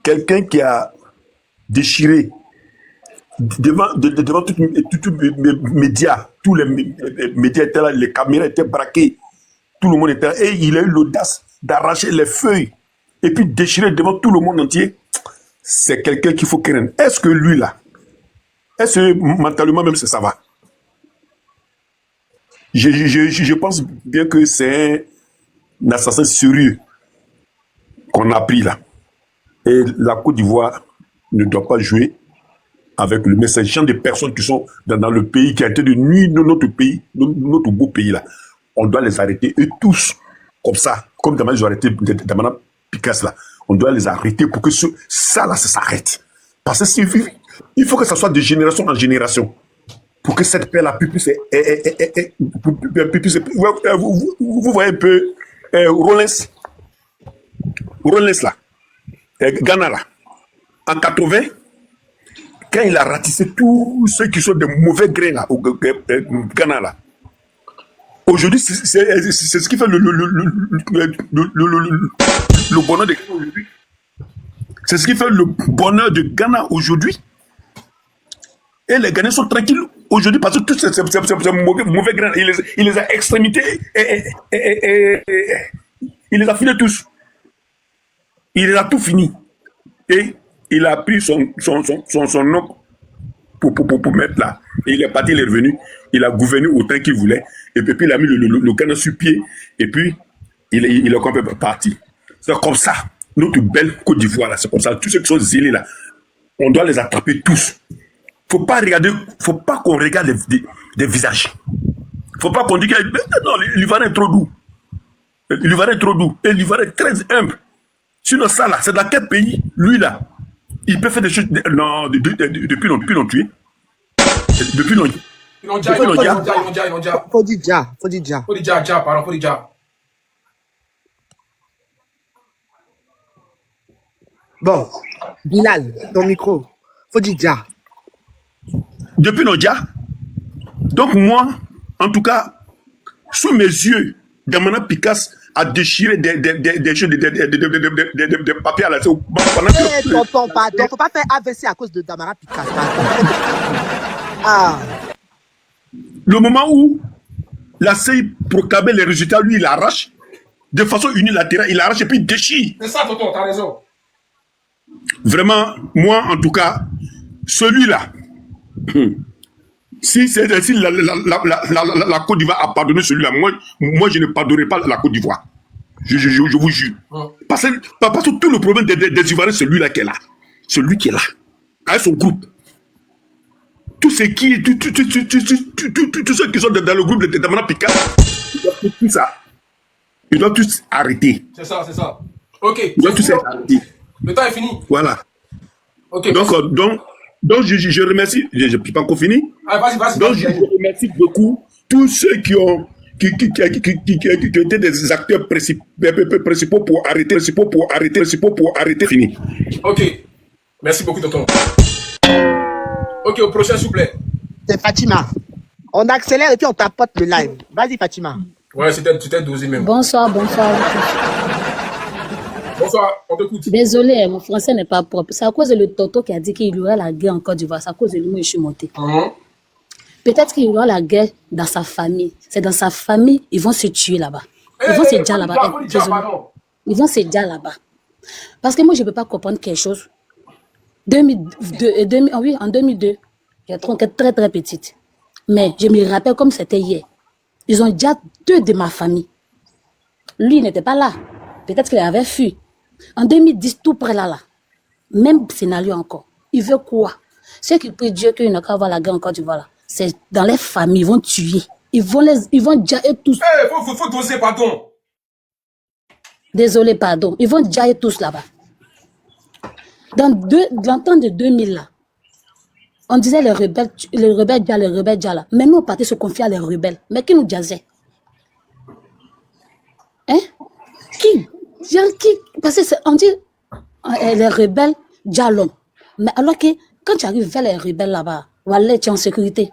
Quelqu'un qui a déchiré devant tous les médias, tous les médias étaient là, les caméras étaient braquées, tout le monde était là, et il a eu l'audace d'arracher les feuilles et puis déchirer devant tout le monde entier. C'est quelqu'un qu'il faut craindre. Est-ce que lui là, est-ce que mentalement même ça va? Je pense bien que c'est un assassin sérieux qu'on a pris là. Et la Côte d'Ivoire ne doit pas jouer avec le message. Il y a des personnes qui sont dans le pays, qui ont été de nuire notre pays, notre beau pays là. On doit les arrêter. Et tous, comme ça, comme Damana, ils ont arrêté Damana Pécasse là. On doit les arrêter pour que ça là, ça s'arrête. Parce que il faut que ça soit de génération en génération. Pour que cette paix là puisse... Vous voyez un peu Rollins là. Ghana là, en 80, quand il a ratissé tous ceux qui sont de mauvais grains là, au Ghana là, aujourd'hui, c'est ce qui fait le bonheur de Ghana aujourd'hui. C'est ce qui fait le bonheur de Ghana aujourd'hui. Et les Ghanais sont tranquilles aujourd'hui parce que tous ces mauvais grains, il les a extrémités et il les a filés tous. Il a tout fini. Et il a pris son nom pour mettre là. Et il est parti, il est revenu. Il a gouverné autant qu'il voulait. Et puis il a mis le Ghana sur pied. Et puis, il est complètement parti. C'est comme ça. Notre belle Côte d'Ivoire là, c'est comme ça. Tous ceux qui sont zélés là, on doit les attraper tous. Faut pas qu'on regarde des visages. Faut pas qu'on dise que non, l'Ivoirien est trop doux. L'Ivoirien est trop doux. Et l'Ivoirien est très humble. Sinon, ça là, c'est dans quel pays, lui là, il peut faire des choses. Non, depuis l'ont tué. Depuis l'ont. Ils l'ont déjà. Faut dire déjà. Pardon. Bon, Bilal, ton micro. Faut dire déjà. Depuis Nodja. Donc moi, en tout cas, sous mes yeux, Damana Picasse a déchiré des choses, des papiers à la tête. Eh, tonton, pardon, faut pas faire AVC à cause de Damara Picasse. Ah. Le moment où la CEI proclamait les résultats, lui, il arrache. De façon unilatérale, il arrache et puis il déchire. C'est ça, tonton, t'as raison. Vraiment, moi, en tout cas, celui-là, si la Côte d'Ivoire a pardonné celui-là, moi, je ne pardonnerai pas la Côte d'Ivoire. Je vous jure. Parce que tout le problème des Ivoiriens, c'est celui-là qui est là. Celui qui est là. Avec son groupe. Tous ceux qui sont dans le groupe de Damana Picasse, tout ça. Ils doivent tous arrêter. C'est ça, c'est ça. Ok. Ils doivent tous arrêter. Le temps est fini. Voilà. Ok. Donc je remercie. Je n'ai pas encore fini. Ah, vas-y. Donc je remercie beaucoup tous ceux qui étaient des acteurs principaux pour arrêter. Fini. Ok. Merci beaucoup, tonton. Ok, au prochain, s'il vous plaît. C'est Fatima. On accélère et puis on tapote le live. Vas-y, Fatima. Ouais, c'était dosé même. Bonsoir. Bonsoir, on t'écoute. Désolé, mon français n'est pas propre. C'est à cause de le Toto qui a dit qu'il y aurait la guerre en Côte d'Ivoire. C'est à cause de lui que je suis montée. Peut-être qu'il y aura la guerre dans sa famille. C'est dans sa famille, ils vont se tuer là-bas. Ils vont se dire là-bas. Ils vont se dire là-bas. Parce que moi, je ne peux pas comprendre quelque chose. En 2002, j'étais très très petite. Mais je me rappelle comme c'était hier. Ils ont déjà 2 de ma famille. Lui, il n'était pas là. Peut-être qu'il avait fui. En 2010, tout près là. Même scénario encore. Il veut quoi? Ceux qui prient Dieu qu'il n'a qu'à avoir la guerre en Côte d'Ivoire là. C'est dans les familles, ils vont tuer. Ils vont jailler tous. Faut doser, pardon. Désolé, pardon. Ils vont jailler tous là-bas. Dans le temps de 2000 là, on disait les rebelles Djala. Mais nous, on partait se confier à les rebelles. Mais qui nous jazzait? Hein? Qui? Parce qu'on dit les rebelles Djalon. Mais alors que quand tu arrives vers les rebelles là-bas, voilà, tu es en sécurité.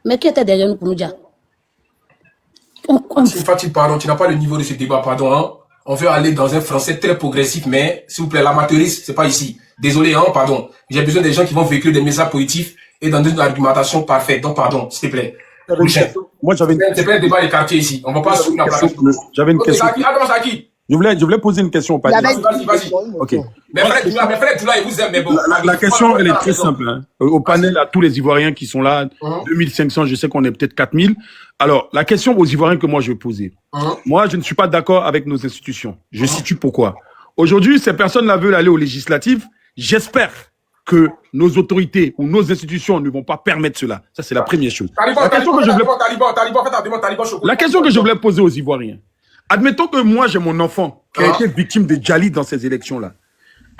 Mais qui était derrière nous pour nous dire? Fatih, pardon, tu n'as pas le niveau de ce débat, pardon. Hein? On veut aller dans un français très progressif, mais s'il vous plaît, l'amateurisme, c'est pas ici. Désolé, hein, pardon. J'ai besoin des gens qui vont véhiculer des messages positifs et dans une argumentation parfaite. Donc, pardon, s'il te plaît. Moi, j'avais une... C'est pas un débat des quartiers ici. On va pas soutenir la place. J'avais une question. À qui? Je voulais poser une question au panier. Vas-y. Ok. Mais frère, il vous aime, mais bon. La question, elle est très simple. Hein. Au panel, à tous les Ivoiriens qui sont là, 2500, je sais qu'on est peut-être 4000. Alors, la question aux Ivoiriens que moi je vais poser. Moi, je ne suis pas d'accord avec nos institutions. Je situe pourquoi. Aujourd'hui, ces personnes-là veulent aller aux législatives. J'espère que nos autorités ou nos institutions ne vont pas permettre cela. Ça, c'est la première chose. La question que je voulais poser aux Ivoiriens. Admettons que moi, j'ai mon enfant qui a été victime de Djali dans ces élections-là.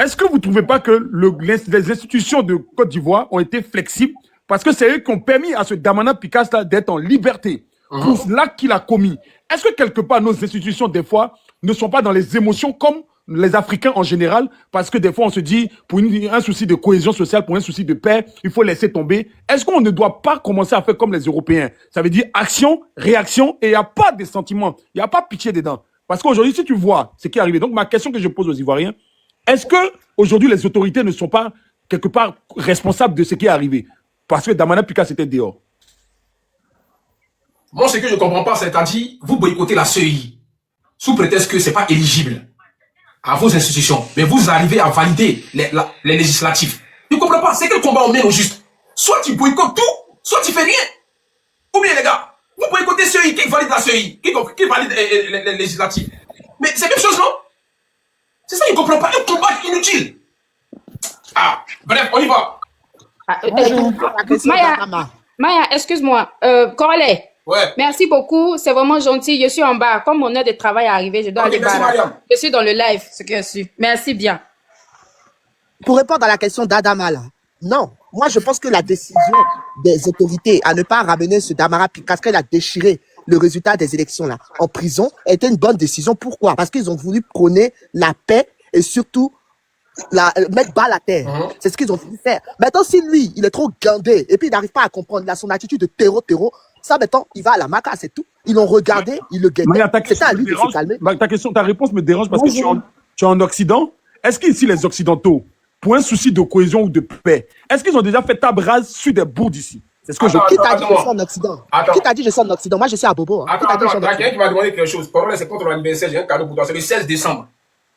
Est-ce que vous ne trouvez pas que les institutions de Côte d'Ivoire ont été flexibles parce que c'est eux qui ont permis à ce Damana Picasse-là d'être en liberté pour l'acte qu'il a commis? Est-ce que quelque part, nos institutions, des fois, ne sont pas dans les émotions comme les Africains en général, parce que des fois on se dit, pour un souci de cohésion sociale, pour un souci de paix, il faut laisser tomber. Est-ce qu'on ne doit pas commencer à faire comme les Européens? Ça veut dire action, réaction, et il n'y a pas de sentiments, il n'y a pas pitié dedans. Parce qu'aujourd'hui, si tu vois ce qui est arrivé, donc ma question que je pose aux Ivoiriens, est-ce que aujourd'hui les autorités ne sont pas quelque part responsables de ce qui est arrivé? Parce que Damana Picasse était dehors. Moi, ce que je ne comprends pas, c'est-à-dire, vous boycottez la CEI, sous prétexte que ce n'est pas éligible à vos institutions, mais vous arrivez à valider les législatifs. Je ne comprends pas, c'est quel combat on mène au juste? Soit tu boycottes tout, soit tu fais rien. Ou bien les gars, vous boycottez CEI, qui valide la CEI, qui valide les législatifs. Mais c'est quelque chose, non? C'est ça, je ne comprends pas, un combat inutile. Ah, bref, on y va. Maya, excuse-moi, Corley. Ouais. Merci beaucoup, c'est vraiment gentil. Je suis en bas. Comme mon heure de travail est arrivée, je dois aller bas. Je suis dans le live, ce que je suis. Merci bien. Pour répondre à la question d'Adama, là, non. Moi, je pense que la décision des autorités à ne pas ramener ce Damara Picasse, qu'elle a déchiré le résultat des élections là en prison, était une bonne décision. Pourquoi? Parce qu'ils ont voulu prôner la paix et surtout mettre balle à terre. C'est ce qu'ils ont voulu faire. Maintenant, si lui, il est trop gandé et puis il n'arrive pas à comprendre, il a son attitude de terreau, ça maintenant, il va à la maca, c'est tout. Ils l'ont regardé, ils le guettaient. Maya, ta C'était question à me lui de se dérange. calmer. Ta réponse me dérange parce que tu es en Occident. Est-ce qu'ici, les Occidentaux, pour un souci de cohésion ou de paix, est-ce qu'ils ont déjà fait table rase sur des bouts d'ici? C'est ce que je... Qui t'a dit que je suis en Occident? Qui t'a dit que je suis en Occident? Moi, je suis à Bobo. Qui t'a dit que je suis en Attends, quelqu'un qui m'a demandé quelque chose. Parole, c'est contre l'anniversaire, j'ai un cadeau pour toi. C'est le 16 décembre.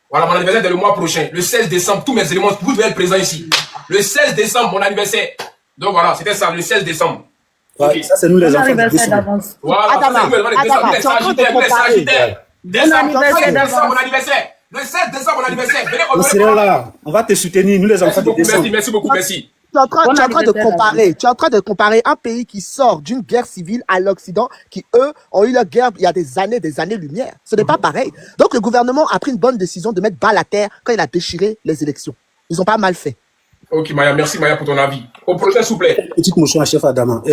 Voilà, mon anniversaire est le mois prochain. Le 16 décembre, tous mes éléments, vous devez être présents ici. Le 16 décembre, mon anniversaire. Donc voilà, c'était ça, le 16 décembre. Ouais, ça, c'est nous les enfants de anniversaire décembre. d'avance. Voilà, Adama, ça, c'est nous les Adama, tu es en train de comparer. Décembre, d'avance. mon anniversaire. Le 16 décembre, mon anniversaire. Venez On honorer serait là, on va te soutenir, nous les enfants de décembre. merci beaucoup, merci. Tu es en train de comparer un pays qui sort d'une guerre civile à l'Occident, qui eux ont eu leur guerre il y a des années-lumière. Ce n'est pas pareil. Donc le gouvernement a pris une bonne décision de mettre balle à terre quand il a déchiré les élections. Ils n'ont pas mal fait. Ok, Maya, merci Maya pour ton avis. Au prochain, s'il vous plaît. Petite motion à Chef Adama.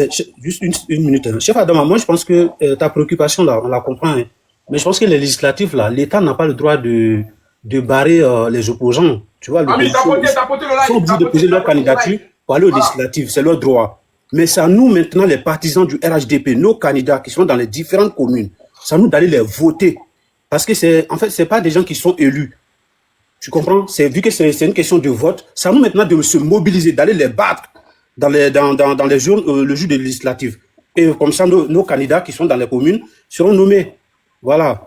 Juste une minute. Hein. Chef Adama, moi je pense que ta préoccupation là, on la comprend. Hein. Mais je pense que les législatives là, l'État n'a pas le droit de barrer les opposants. Tu vois, Ami, t'as poté le live. ils sont obligés de poser leur candidature pour aller aux législatives, c'est leur droit. Mais c'est à nous maintenant, les partisans du RHDP, nos candidats qui sont dans les différentes communes, c'est à nous d'aller les voter. Parce que c'est pas des gens qui sont élus. Tu comprends? Vu que c'est une question de vote, c'est à nous maintenant de se mobiliser, d'aller les battre dans les jours, le jour des législatives. Et comme ça, nos candidats qui sont dans les communes seront nommés. Voilà.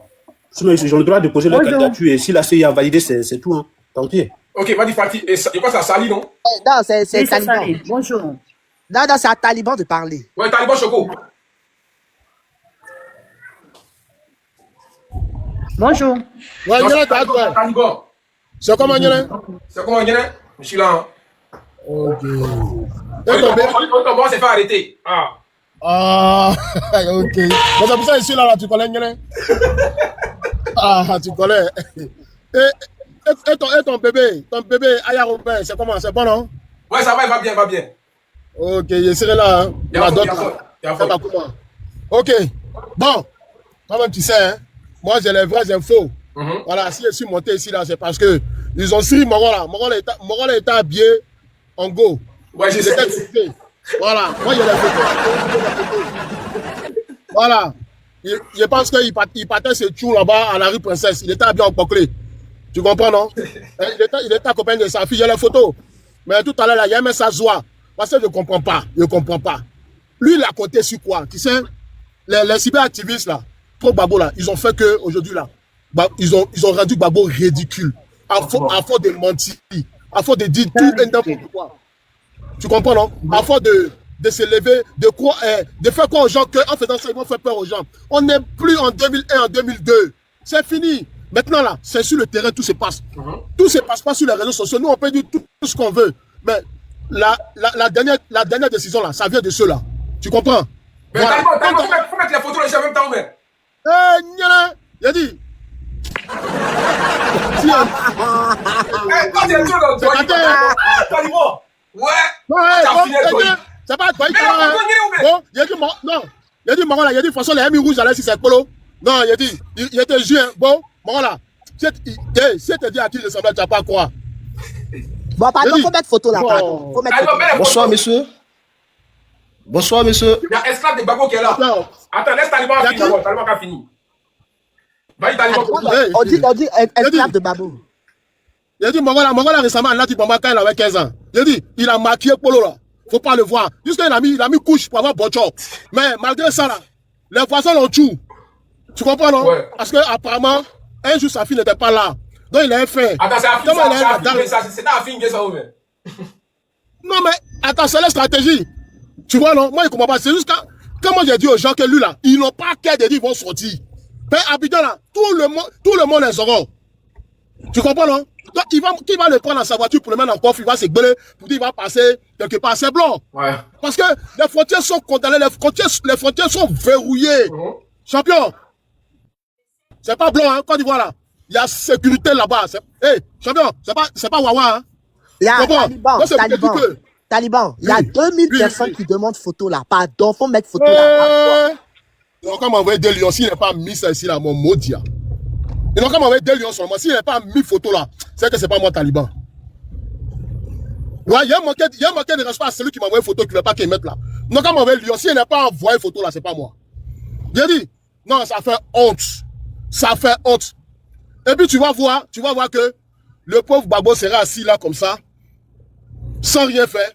Sinon, ils ont le droit de poser leur candidature. Et si la CEI a validé, c'est tout. Hein. Tant pis. Ok, Madi Fati, et quoi ça Sali, non? Non, c'est Taliban. Bonjour. Non, c'est à Taliban de parler. Ouais, Taliban Choco. Bonjour. Ouais, Taliban. c'est comment, Nyele? C'est comment, Nyele? Je suis là. Ok. On s'est fait arrêter. Ah, ok. Mais c'est pour ça que je suis là, tu connais, Nyele? Ah, tu connais. Et ton bébé Aya Robin, c'est comment? C'est bon, non? Ouais, ça va, il va bien. Ok, je serai là. Hein. Il y a d'autres. Ok. Bon, quand même, tu sais, hein, moi, j'ai les vraies infos. Voilà, si je suis monté ici, là, c'est parce que ils ont suivi Morola. Morola était habillé en go. Ouais, je sais. Voilà, moi, j'ai les photos. Voilà. Je pense qu'il partait ce tour là-bas à la rue Princesse. Il était habillé en bouclé. Tu comprends, non? Il était accompagné de sa fille. J'ai les photos. Mais tout à l'heure, il y a un message joie. Parce que je ne comprends pas. Lui, il a compté sur quoi? Tu sais, les cyberactivistes, là, trop Babo, là, ils ont fait que aujourd'hui là, ils ont rendu Babo ridicule. À force de mentir, à force de dire tout et n'importe quoi. Tu comprends, non? À force de se lever, de faire quoi aux gens, qu'en faisant ça, ils vont faire peur aux gens. On n'est plus en 2001, en 2002. C'est fini. Maintenant, là, c'est sur le terrain, tout se passe. Tout se passe pas sur les réseaux sociaux. Nous, on peut dire tout ce qu'on veut. Mais la dernière décision, là, ça vient de ceux-là. Tu comprends? Mais voilà. Faut mettre les photos les gens en même temps, mais. Il a dit. C'est pas toi. Bon, il a dit, non. Il a dit, Marola, il a dit, de toute façon, les amis rouges, là, si c'est polo. Non, il a dit, il était juin. Bon, Marola, si tu te dis à qui il ressemblait, tu n'as pas à croire. Bon, pardon, faut mettre photo là, pardon. Faut mettre photo. Bonsoir, monsieur. Bonsoir, monsieur. Il y a esclave de Babo qui est là. Attends, laisse Taliban finir. Taliban qui a fini. Va-y, Taliban. On dit esclave de Babo. Il a dit, Mongola récemment, Nati Bamba, quand il avait 15 ans. Il a dit, il a maquillé Polo là. Faut pas le voir. Jusqu'à il a mis couche pour avoir bon job. Mais malgré ça là, les voisins l'ont tué. Tu comprends, non? Ouais. Parce que apparemment, un jour sa fille n'était pas là. Donc il a fait. Attends, c'est ta fille qui est ça, ouais. Non, mais attends, c'est la stratégie. Tu vois, non? Moi, je comprends pas. C'est juste quand moi j'ai dit aux gens que lui là, ils n'ont pas qu'à dire qu'ils vont sortir. Mais Abidjan là, tout le monde est zéro. Tu comprends, non? Donc, qui va le prendre dans sa voiture pour le mettre en coffre, il va se gueuler pour dire qu'il va passer quelque part. C'est blanc. Ouais. Parce que les frontières sont condamnées, les frontières sont verrouillées. Champion. C'est pas blanc, hein, Côte d'Ivoire là. Il y a sécurité là-bas. Champion, c'est pas Wawa, hein. Il y a Taliban. Il y a 2000 personnes qui demandent photo là. Pardon, faut mettre photo là. Ils ont quand même envoyé 2 lions. S'il n'est pas mis ça ici là, mon maudit. Ils ont quand même envoyé 2 lions seulement. S'il n'est pas mis photo là, c'est que c'est pas moi Taliban. Ouais, il y a manqué de respect à celui qui m'a envoyé une photo qui ne veut pas qu'il mette là. Non, quand m'envoie Lyon, s'il n'a pas envoyé une photo là, c'est pas moi. J'ai dit, non, ça fait honte. Ça fait honte. Et puis tu vas voir que le pauvre Babo sera assis là comme ça, sans rien faire.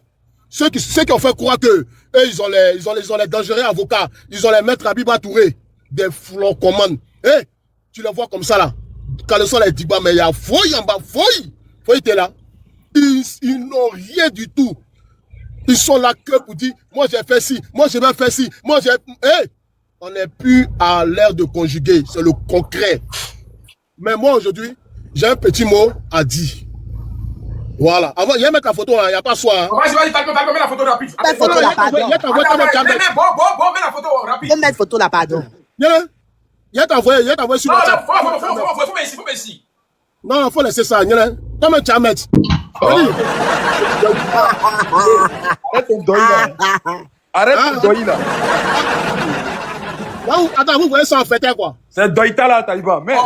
Ceux qui ont fait croire que eux, ils ont les dangereux avocats, ils ont les maîtres Abiba Touré, des flocomans. Eh, tu les vois comme ça là. Quand le sol est dit, mais il y a fouille en bas, fouille. Fouille était là. Ils n'ont rien du tout. Ils sont là que pour dire, moi j'ai fait ci, moi je vais faire ci, moi j'ai... Eh, on n'est plus à l'ère de conjuguer, c'est le concret. Mais moi aujourd'hui, j'ai un petit mot à dire. Voilà. Avant, il y a mettre la photo, il n'y a pas soi. Hein. Vas-y, t'as mets la photo rapide. Mets la photo là, pardon. Mets la photo rapide. Mets la photo là, pardon. Il y a t'envoyé sur le WhatsApp. Faut mettre ici. Non, il faut laisser ça. Comment tu vas mettre? Arrête ton doi là. Attends, vous voyez ça en fait quoi? C'est Doïta là, Taliban. Mais.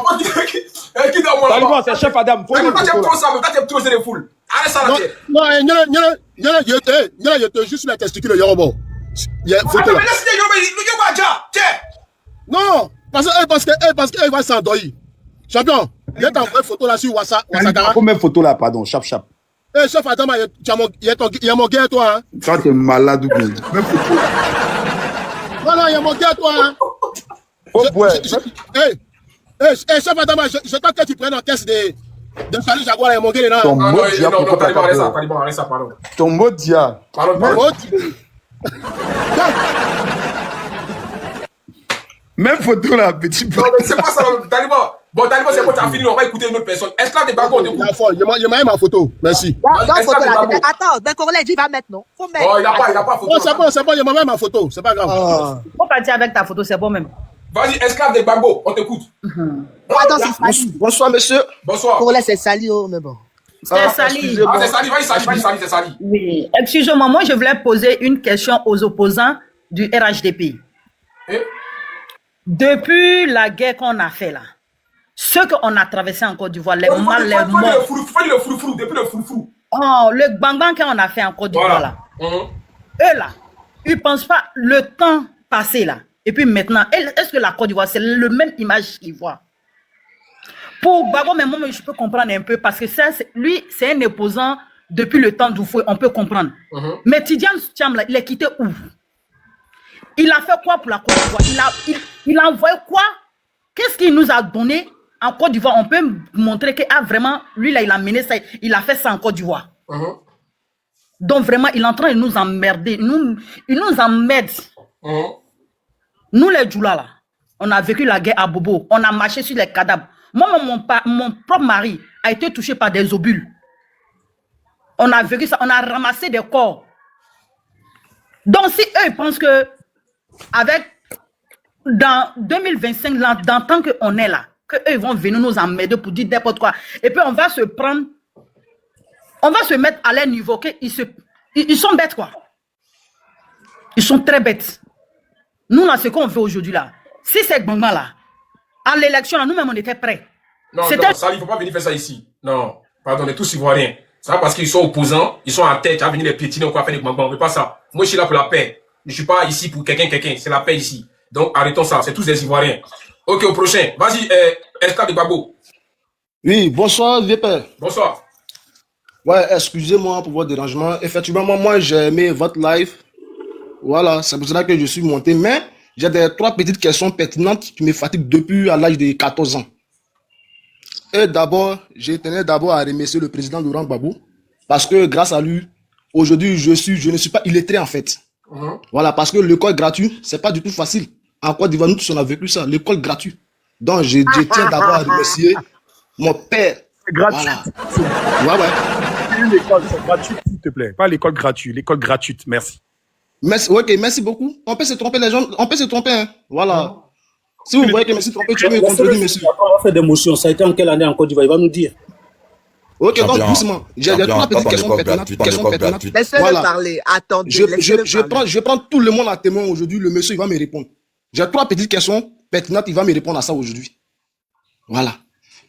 Taliban, c'est chef Adam. Toi, tu aimes trop ça, mais toi, tu aimes trop les foules. Arrête ça là. Non, je te juste la testicule Yorobo. Attends, mais laisse les Yoruba, tiens. Non, parce que il va s'endormir. Champion, il y a une photo là sur WhatsApp. Combien de photos là, pardon, chap. Eh, chef Adam, il y a mon gars toi. Hein. Ça, t'es malade ou bien? Non, il y a mon gars toi. Hein. Oh, ouais. Chef Adam, je t'attends que tu prennes en caisse de salut Jaguar et mon gars là. Ton mot dia, non, Taliban, arrête ça, pardon. Ton mot dia. Pardon. Même photo là, petit peu. Non, mais c'est pas ça, Taliban. Bon, Taliban, c'est bon, tu as fini, on va écouter une autre personne. Esclave des Bagos, on écoute. Il m'a ma photo, merci. Attends, Ben Congolais, il va mettre, non? Faut mettre. Oh, il n'a pas photo. Oh, c'est bon, il m'a ma photo, c'est pas grave. Faut partir avec ta photo, c'est bon même. Vas-y, esclave des Bagos, on t'écoute. Attends, c'est Sali. Bonsoir, monsieur. Bonsoir. Congolais, c'est Sali, oh, mais bon. C'est Sali. Ah, c'est Sali, vas-y, Sali, c'est Sali. Oui, excusez-moi, moi je voulais poser une question aux opposants du RHDP. Depuis la guerre qu'on a fait là, ce qu'on a traversé en Côte d'Ivoire, les mal, les morts. Fais le flou, depuis le flou. Oh, le bang qu'on a fait en Côte d'Ivoire là. Eux là, ils ne pensent pas le temps passé là. Et puis maintenant, est-ce que la Côte d'Ivoire, c'est le même image qu'ils voient? Pour Bago, mais moi, je peux comprendre un peu parce que ça, lui, c'est un opposant depuis le temps d'Oufoué, on peut comprendre. Mais Tidiane Tcham, il est quitté où? Il a fait quoi pour la Côte d'Ivoire? Il a envoyé quoi? Qu'est-ce qu'il nous a donné en Côte d'Ivoire? On peut montrer que vraiment, lui, là, il a mené ça, il a fait ça en Côte d'Ivoire. Donc vraiment, il est en train de nous emmerder. Il nous emmerde. Nous, les Djoula, là, on a vécu la guerre à Bobo. On a marché sur les cadavres. Moi, mon propre mari a été touché par des obules. On a vécu ça. On a ramassé des corps. Donc, si eux, ils pensent que dans 2025, dans tant qu'on est là, qu'eux, ils vont venir nous emmerder pour dire n'importe quoi. Et puis, on va se prendre, on va se mettre à leur niveau. Ils sont bêtes, quoi. Ils sont très bêtes. Nous, là, ce qu'on fait aujourd'hui, là, si c'est Gbangba, là, à l'élection, là, nous-mêmes, on était prêts. Non, ça, il ne faut pas venir faire ça ici. Non, pardon, on est tous ivoiriens. Ça parce qu'ils sont opposants, ils sont en tête, tu vas venir les piétiner ou quoi faire des Gbangba. On ne veut pas ça. Moi, je suis là pour la paix. Je ne suis pas ici pour quelqu'un. C'est la paix ici. Donc, arrêtons ça. C'est tous des Ivoiriens. Ok, au prochain. Vas-y, esclave de Babo. Oui, bonsoir, vieux père. Bonsoir. Ouais, excusez-moi pour votre dérangement. Effectivement, moi, j'ai aimé votre live. Voilà, c'est pour cela que je suis monté. Mais j'ai trois petites questions pertinentes qui me fatiguent depuis à l'âge de 14 ans. Et d'abord, je tenais d'abord à remercier le président Laurent Gbagbo parce que grâce à lui, aujourd'hui, je ne suis pas illettré en fait. Voilà, parce que l'école gratuite, c'est pas du tout facile. En Côte d'Ivoire, nous tous on a vécu ça, l'école gratuite. Donc, je tiens d'abord à remercier mon père. C'est gratuit. Voilà. Ouais. Une école, c'est gratuit, s'il te plaît. Pas l'école gratuite, l'école gratuite. Merci. Ok, merci beaucoup. On peut se tromper, les gens. On peut se tromper, hein. Voilà. Si vous voyez que je me suis trompé, tu peux me contredire, monsieur. On va faire des motions. Ça a été en quelle année en Côte d'Ivoire? Il va nous dire. Ok, donc doucement. J'ai trois petites questions pertinentes. Laissez-le parler. Attendez. Je prends tout le monde à témoin aujourd'hui. Le monsieur, il va me répondre. J'ai trois petites questions pertinentes. Il va me répondre à ça aujourd'hui. Voilà.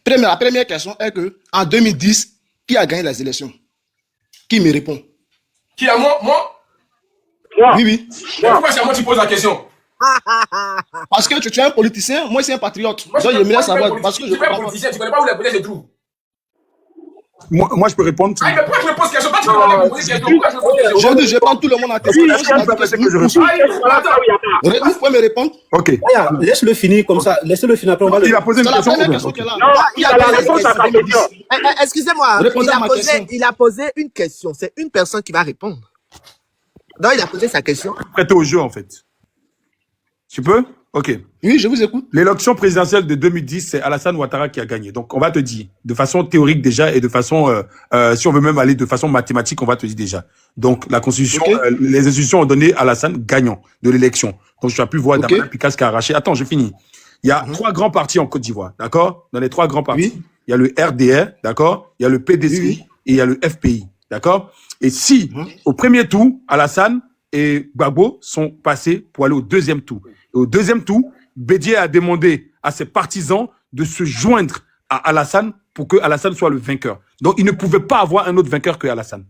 La première question est que en 2010, qui a gagné les élections? Qui me répond? Qui à moi? Oui, oui. Mais pourquoi c'est à moi que tu poses la question? Parce que tu es un politicien, moi c'est un patriote. Moi, Donc je j'aimerais suis savoir. Parce que je pas un politicien, tu connais pas où les policiers se trouvent. Moi, je peux répondre. Ah, mais pourquoi tu me poses question? Toi, tu peux demander poser question. Pourquoi je me pose question? Je dis, je prends tout le monde en question. Vous pouvez me répondre? Ok. Laisse-le finir comme ça. Laissez-le finir. Après, on va Il a posé une C'est la question. première Ok. question qu'il a. Non, il a posé une question. Excusez-moi, Répondez à ma question. il a posé une question. C'est une personne qui va répondre. Donc, il a posé sa question. Prêté au jeu, en fait. Tu peux? Ok. Oui, je vous écoute. L'élection présidentielle de 2010, c'est Alassane Ouattara qui a gagné. Donc, on va te dire, de façon théorique déjà, et de façon, si on veut même aller de façon mathématique, on va te dire déjà. Donc, la Constitution, les institutions ont donné Alassane gagnant de l'élection. Donc, tu as pu voir Damana Picasse qui a arraché. Attends, je finis. Il y a 3 grands partis en Côte d'Ivoire, d'accord? Dans les 3 grands partis, il y a le RDR, d'accord? Il y a le PDC et il y a le FPI, d'accord? Et si, au premier tour, Alassane et Gbagbo sont passés pour aller au deuxième tour. Et au deuxième tour, Bédié a demandé à ses partisans de se joindre à Alassane pour que Alassane soit le vainqueur. Donc, il ne pouvait pas avoir un autre vainqueur que Alassane.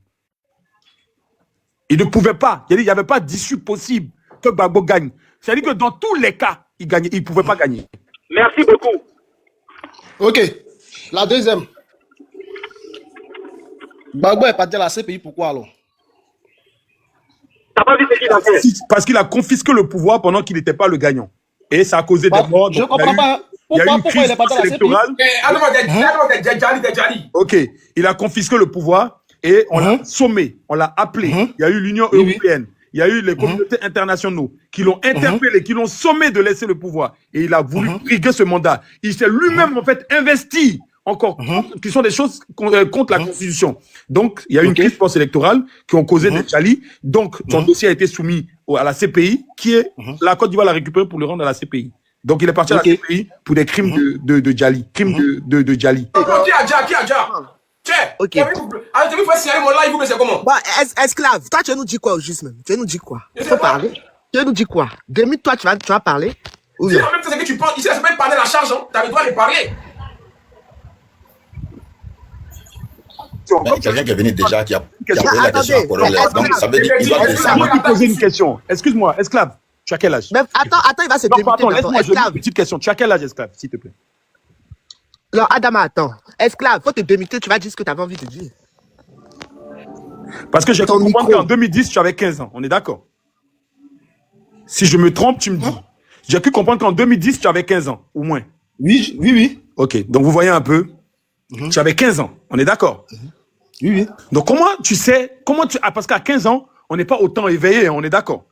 Il ne pouvait pas. Il n'y avait pas d'issue possible que Gbagbo gagne. C'est-à-dire que dans tous les cas, il ne pouvait pas gagner. Merci beaucoup. Ok. La deuxième. Gbagbo est parti à la CPI, pourquoi alors? T'as pas vu ce qu'il a fait? Parce qu'il a confisqué le pouvoir pendant qu'il n'était pas le gagnant. Et ça a causé des morts. Je ne comprends pas. Il y a eu une Pourquoi crise il est parti à la CPI? électorale. Des Djali. Ok, il a confisqué le pouvoir et on l'a sommé, on l'a appelé. Il y a eu l'Union européenne, il y a eu les communautés internationaux qui l'ont interpellé, qui l'ont sommé de laisser le pouvoir. Et il a voulu briguer ce mandat. Il s'est lui-même en fait investi encore, qui sont des choses contre la Constitution. Donc, il y a eu une crise post-électorale qui ont causé des Djali. Donc, son dossier a été soumis à la CPI, qui est la Côte d'Ivoire l'a récupéré pour le rendre à la CPI. Donc, il est parti à la CPI pour des crimes de Djali. Crimes de Djali. Qui a Dja? Ok. Tu as vu, il faut signaler mon live, mais c'est comment? Bon, esclave, toi, tu veux nous dire quoi au juste même? Tu veux nous dire quoi? Il faut parler. Tu veux nous dire quoi? 2 minutes, toi, tu vas parler? Ou C'est bien? en même temps que tu parles. Ici, ça s'appelle parler la charge. Hein. Tu as le droit de parler. Quelqu'un qui est venu déjà, qui a posé la question à Corollaire. Donc, ça veut dire qu'il doit C'est moi qui posais une question. Excuse-moi, esclave. Tu as quel âge? Attends, il va se débuter. Attends, laisse-moi poser une petite question. Tu as quel âge, esclave, s'il te plaît? Alors, Adama, attends. Esclave, faut te démuter, tu vas dire ce que tu avais envie de dire. Parce que j'ai compris qu'en 2010, tu avais 15 ans. On est d'accord? Si je me trompe, tu me dis. J'ai cru comprendre qu'en 2010, tu avais 15 ans, au moins. Oui. Ok, donc vous voyez un peu. Tu avais 15 ans, on est d'accord? Oui. Donc comment tu sais, parce qu'à 15 ans, on n'est pas autant éveillé, on est d'accord?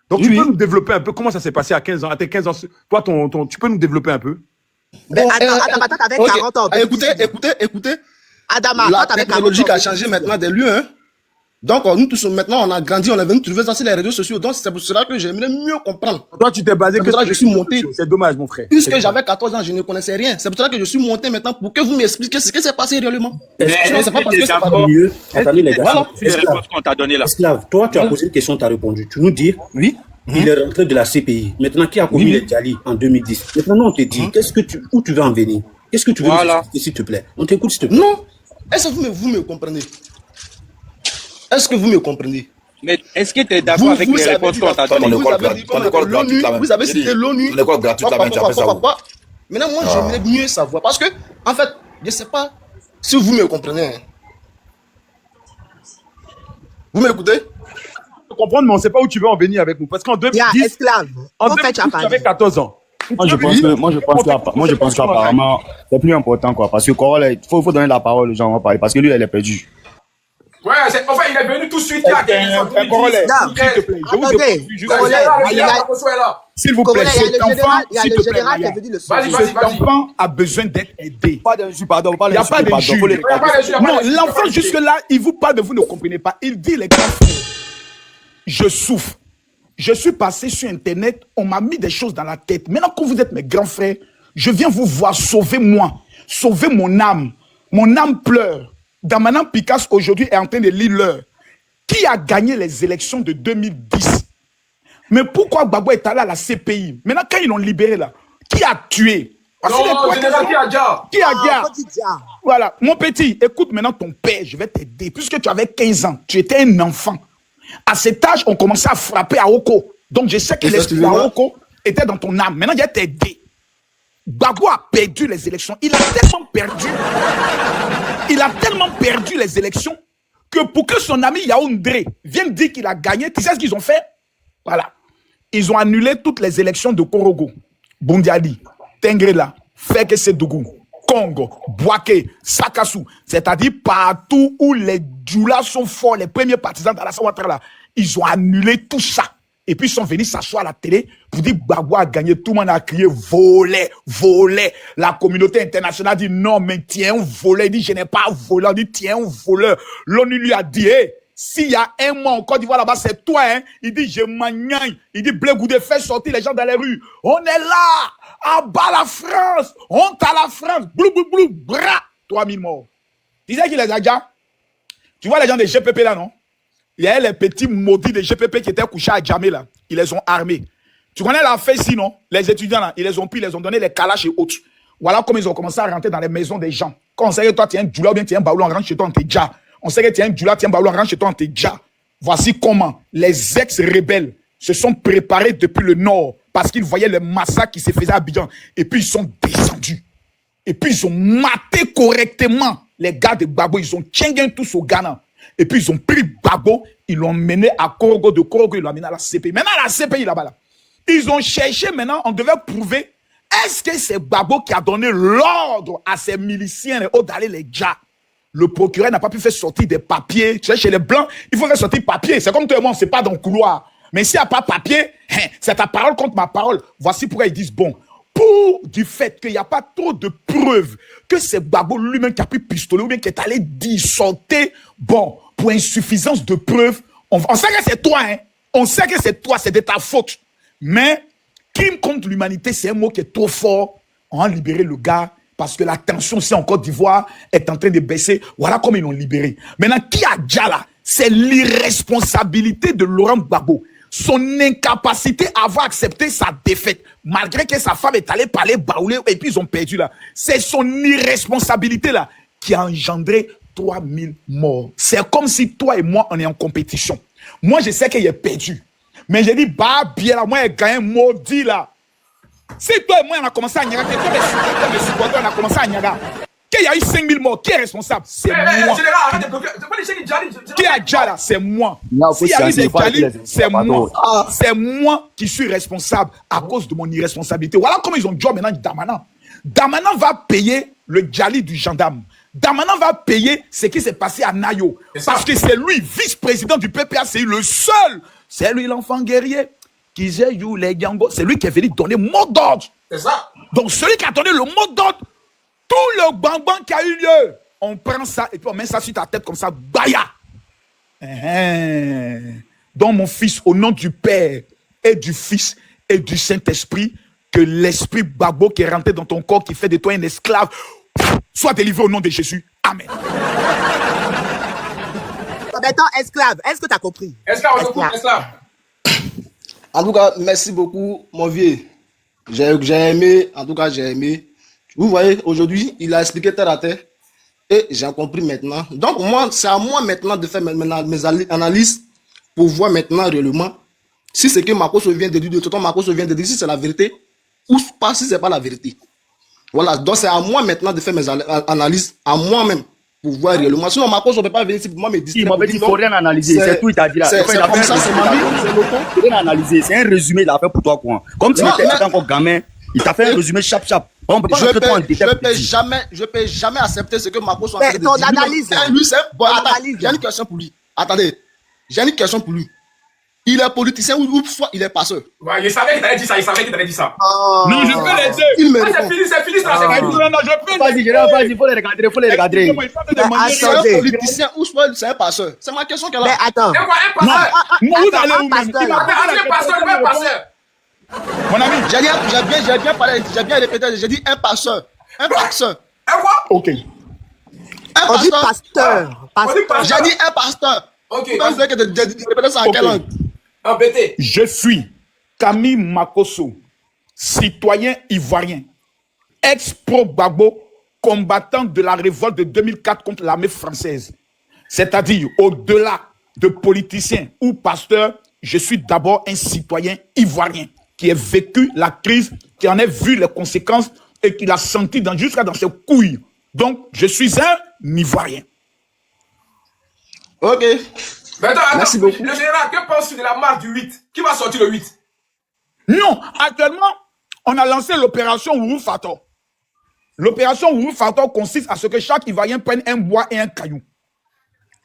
Donc tu peux nous développer un peu comment ça s'est passé à 15 ans? À tes 15 ans, toi, tu peux nous développer un peu? Mais Adama, toi, t'avais 40 ans. Écoutez. Adama, la toi, t'avais 40 ans. technologie a changé maintenant des lieux, hein. Donc, nous tous, maintenant, on a grandi, on est venu trouver ça sur les réseaux sociaux. Donc, c'est pour cela que j'aimerais mieux comprendre. Toi, tu t'es basé que ça, je suis monté. C'est dommage, mon frère. Puisque j'avais 14 ans, je ne connaissais rien. C'est pour cela que je suis monté maintenant pour que vous m'expliquiez ce qui s'est passé réellement. C'est pas parce que c'est pas mieux. Attendez, les gars. Esclave, toi, tu as posé une question, tu as répondu. Tu nous dis, oui, il est rentré de la CPI. Maintenant, qui a commis les Djali en 2010? Maintenant, on te dit, où tu veux en venir? Qu'est-ce que tu veux nous expliquer, s'il te plaît? On t'écoute, s'il te plaît. Non. Est-ce que vous me comprenez? Est-ce que vous me comprenez? Mais est-ce que tu es d'accord avec les réponses qu'on t'a données? Vous avez cité l'ONU. L'école gratuite, là, tu as fait ça où? Maintenant, moi, j'aimerais mieux savoir. Parce que, en fait, je ne sais pas si vous me comprenez. Vous m'écoutez? Je peux comprendre, mais on ne sait pas où tu veux en venir avec nous. Parce qu'en 2010, tu avais 14 ans. Moi, je pense qu'apparemment, c'est plus important, quoi. Parce que Corollaire, il faut donner la parole aux gens, on va parler. Parce que lui, elle est perdue. Ouais, enfin, il est venu tout de suite. Il a gagné son Corollaire, s'il te plaît. Je vous s'il vous plaît, cet enfant, s'il te plaît, cet enfant a besoin d'être aidé. Pas d'injure, pardon. Il n'y a pas d'injure. Non, l'enfant jusque-là, il vous parle, mais vous ne comprenez pas. Il dit, les gars, je souffre. Je suis passé sur Internet, on m'a mis des choses dans la tête. Maintenant, quand vous êtes mes grands frères, je viens vous voir, sauvez-moi, sauvez mon âme. Mon âme pleure. Damana Picasse aujourd'hui est en train de lire l'heure. Qui a gagné les élections de 2010? Mais pourquoi Gbagbo est allé à la CPI? Maintenant, quand ils l'ont libéré là, qui a tué? Parce que Non, général qui a déjà. Qui a déjà? Faut dire Dia. Voilà, mon petit, écoute maintenant ton père, je vais t'aider. Puisque tu avais 15 ans, tu étais un enfant. À cet âge, on commençait à frapper à Oko. Donc je sais que l'esprit d'Oko était dans ton âme. Maintenant, je vais t'aider. Gbagbo a perdu les élections. Il a tellement perdu les élections que pour que son ami Yaoundé vienne dire qu'il a gagné, tu sais ce qu'ils ont fait? Voilà. Ils ont annulé toutes les élections de Korogo, Bundiali, Tengrela, Feke Sedougou, Congo, Bouaké, Sakassou. C'est-à-dire partout où les Djoula sont forts, les premiers partisans d'Alassane Ouattara, ils ont annulé tout ça. Et puis ils sont venus s'asseoir à la télé pour dire Gbagbo a gagné. Tout le monde a crié voler, voler. La communauté internationale dit non, mais tiens, un voleur. Il dit je n'ai pas volé. On dit tiens, un voleur. L'ONU lui a dit, hey, s'il y a un mois en Côte d'Ivoire là-bas, c'est toi, hein. Il dit je m'engagne. Il dit Blé Goudé, fais sortir les gens dans les rues. On est là, à bas la France. Honte à la France. Blou, blou, blou, bras. 3000 morts. Tu sais qui les a déjà? Tu vois les gens des GPP là, non? Il y a les petits maudits des GPP qui étaient couchés à Djamé là. Ils les ont armés. Tu connais la fête sinon? Les étudiants là, ils les ont pris, ils les ont donné les calaches et autres. Voilà comment ils ont commencé à rentrer dans les maisons des gens. Quand on sait que toi tu es un djoula ou bien tu es un baoulou, on rentre chez toi, on te déjà. On sait que tu es un djoula, tu es un baoulou, on rentre chez toi, on te déjà. Voici comment les ex-rebelles se sont préparés depuis le nord parce qu'ils voyaient le massacre qui se faisait à Abidjan. Et puis ils sont descendus. Et puis ils ont maté correctement les gars de Gbagbo. Ils ont tchengen tous au Ghana. Et puis, ils ont pris Gbagbo, ils l'ont mené à Korogo, de Korogo, ils l'ont amené à la CPI. Maintenant, la CPI, là-bas, là. Ils ont cherché, maintenant, on devait prouver, est-ce que c'est Gbagbo qui a donné l'ordre à ses miliciens d'aller les dja? Le procureur n'a pas pu faire sortir des papiers. Tu sais, chez les Blancs, il faut faire sortir papier. C'est comme toi et moi, c'est pas dans le couloir. Mais s'il n'y a pas papier, c'est ta parole contre ma parole. Voici pourquoi ils disent, bon, pour du fait qu'il n'y a pas trop de preuves que c'est Gbagbo lui-même qui a pris pistolet ou bien qui est allé dissorter, bon, pour insuffisance de preuves, on sait que c'est toi, hein. On sait que c'est toi, c'est de ta faute. Mais crime contre l'humanité, c'est un mot qui est trop fort. On a libéré le gars parce que la tension ici en Côte d'Ivoire est en train de baisser. Voilà comment ils l'ont libéré. Maintenant, qui a déjà là? C'est l'irresponsabilité de Laurent Gbagbo. Son incapacité à avoir accepté sa défaite, malgré que sa femme est allée parler baoulé et puis ils ont perdu là. C'est son irresponsabilité là qui a engendré 3000 morts. C'est comme si toi et moi on est en compétition. Moi je sais qu'il est perdu, mais j'ai dit bah bien là, moi j'ai gagné un maudit là. Si toi et moi on a commencé à niaga, mes supporters on a commencé à niaga. Qu'il y a eu 5000 morts, qui est responsable? C'est moi. Qui a déjà là? C'est moi. S'il y a eu des Djali, c'est moi. C'est moi qui suis responsable à cause de mon irresponsabilité. Voilà comment ils ont dit maintenant Damana. Damana va payer le Djali du gendarme. Damana va payer ce qui s'est passé à Nayo. Parce que c'est lui, vice-président du PPA, c'est le seul. C'est lui l'enfant guerrier. Qui j'ai eu les Gango. C'est lui qui est venu donner mot d'ordre. C'est ça. Donc celui qui a donné le mot d'ordre, tout le bang-bang qui a eu lieu, on prend ça et puis on met ça sur ta tête comme ça, baya. Donc mon fils, au nom du Père et du Fils et du Saint-Esprit, que l'esprit Gbagbo qui est rentré dans ton corps, qui fait de toi un esclave, soit délivré au nom de Jésus. Amen. Maintenant, esclave, est-ce que tu as compris? Esclave. En tout cas, merci beaucoup, mon vieux. J'ai aimé, en tout cas, j'ai aimé. Vous voyez, aujourd'hui, il a expliqué terre à terre et j'ai compris maintenant. Donc, moi, c'est à moi maintenant de faire mes analyses pour voir maintenant réellement si ce que Makosso vient de dire, de tout Makosso vient de dire, si c'est la vérité ou pas, si c'est pas la vérité. Voilà, donc c'est à moi maintenant de faire mes analyses, à moi-même, pour voir réellement. Sinon, Makosso ne peut pas venir ici pour moi me distraire. Il m'avait dit qu'il ne faut rien analyser, c'est tout, il t'a dit là. C'est comme ça, c'est ma vie, c'est le temps. Rien analyser, c'est un résumé de l'affaire pour toi, quoi. Comme tu étais encore gamin, il t'a fait un résumé chap. On peut pas je peux jamais accepter ce que Makosso a fait. Ton analyse. Lui, c'est bon. Attends, j'ai une question pour lui. Attendez, j'ai une question pour lui. Il est politicien ou soit il est passeur. Ouais, il savait qu'il t'avait dit ça. Non, je peux les deux. Il me c'est fini, ça. Non, je peux. Vas-y, il faut les regarder. C'est un politicien ou soit c'est un passeur. C'est ma question qu'elle a. Mais attends. Un passeur. Mon ami, j'ai bien parlé, j'ai bien répété, j'ai dit un passeur. Un passeur. Un quoi? ok. On dit pasteur. J'ai dit un pasteur. Ok. Vous voulez que de répéter ça en quelle langue? Embêté. Je suis Camille Makosso, citoyen ivoirien. ex-pro-Gbagbo, combattant de la révolte de 2004 contre l'armée française. C'est-à-dire, au-delà de politicien ou pasteur, je suis d'abord un citoyen ivoirien qui a vécu la crise, qui en a vu les conséquences et qui l'a senti jusqu'à dans ses couilles. Donc, je suis un Ivoirien. Ok. Maintenant, Merci beaucoup. Le général, que penses-tu de la marche du 8? Qui va sortir le 8? Non, actuellement, on a lancé l'opération Ourou Fator. L'opération Ourou Fator consiste à ce que chaque Ivoirien prenne un bois et un caillou.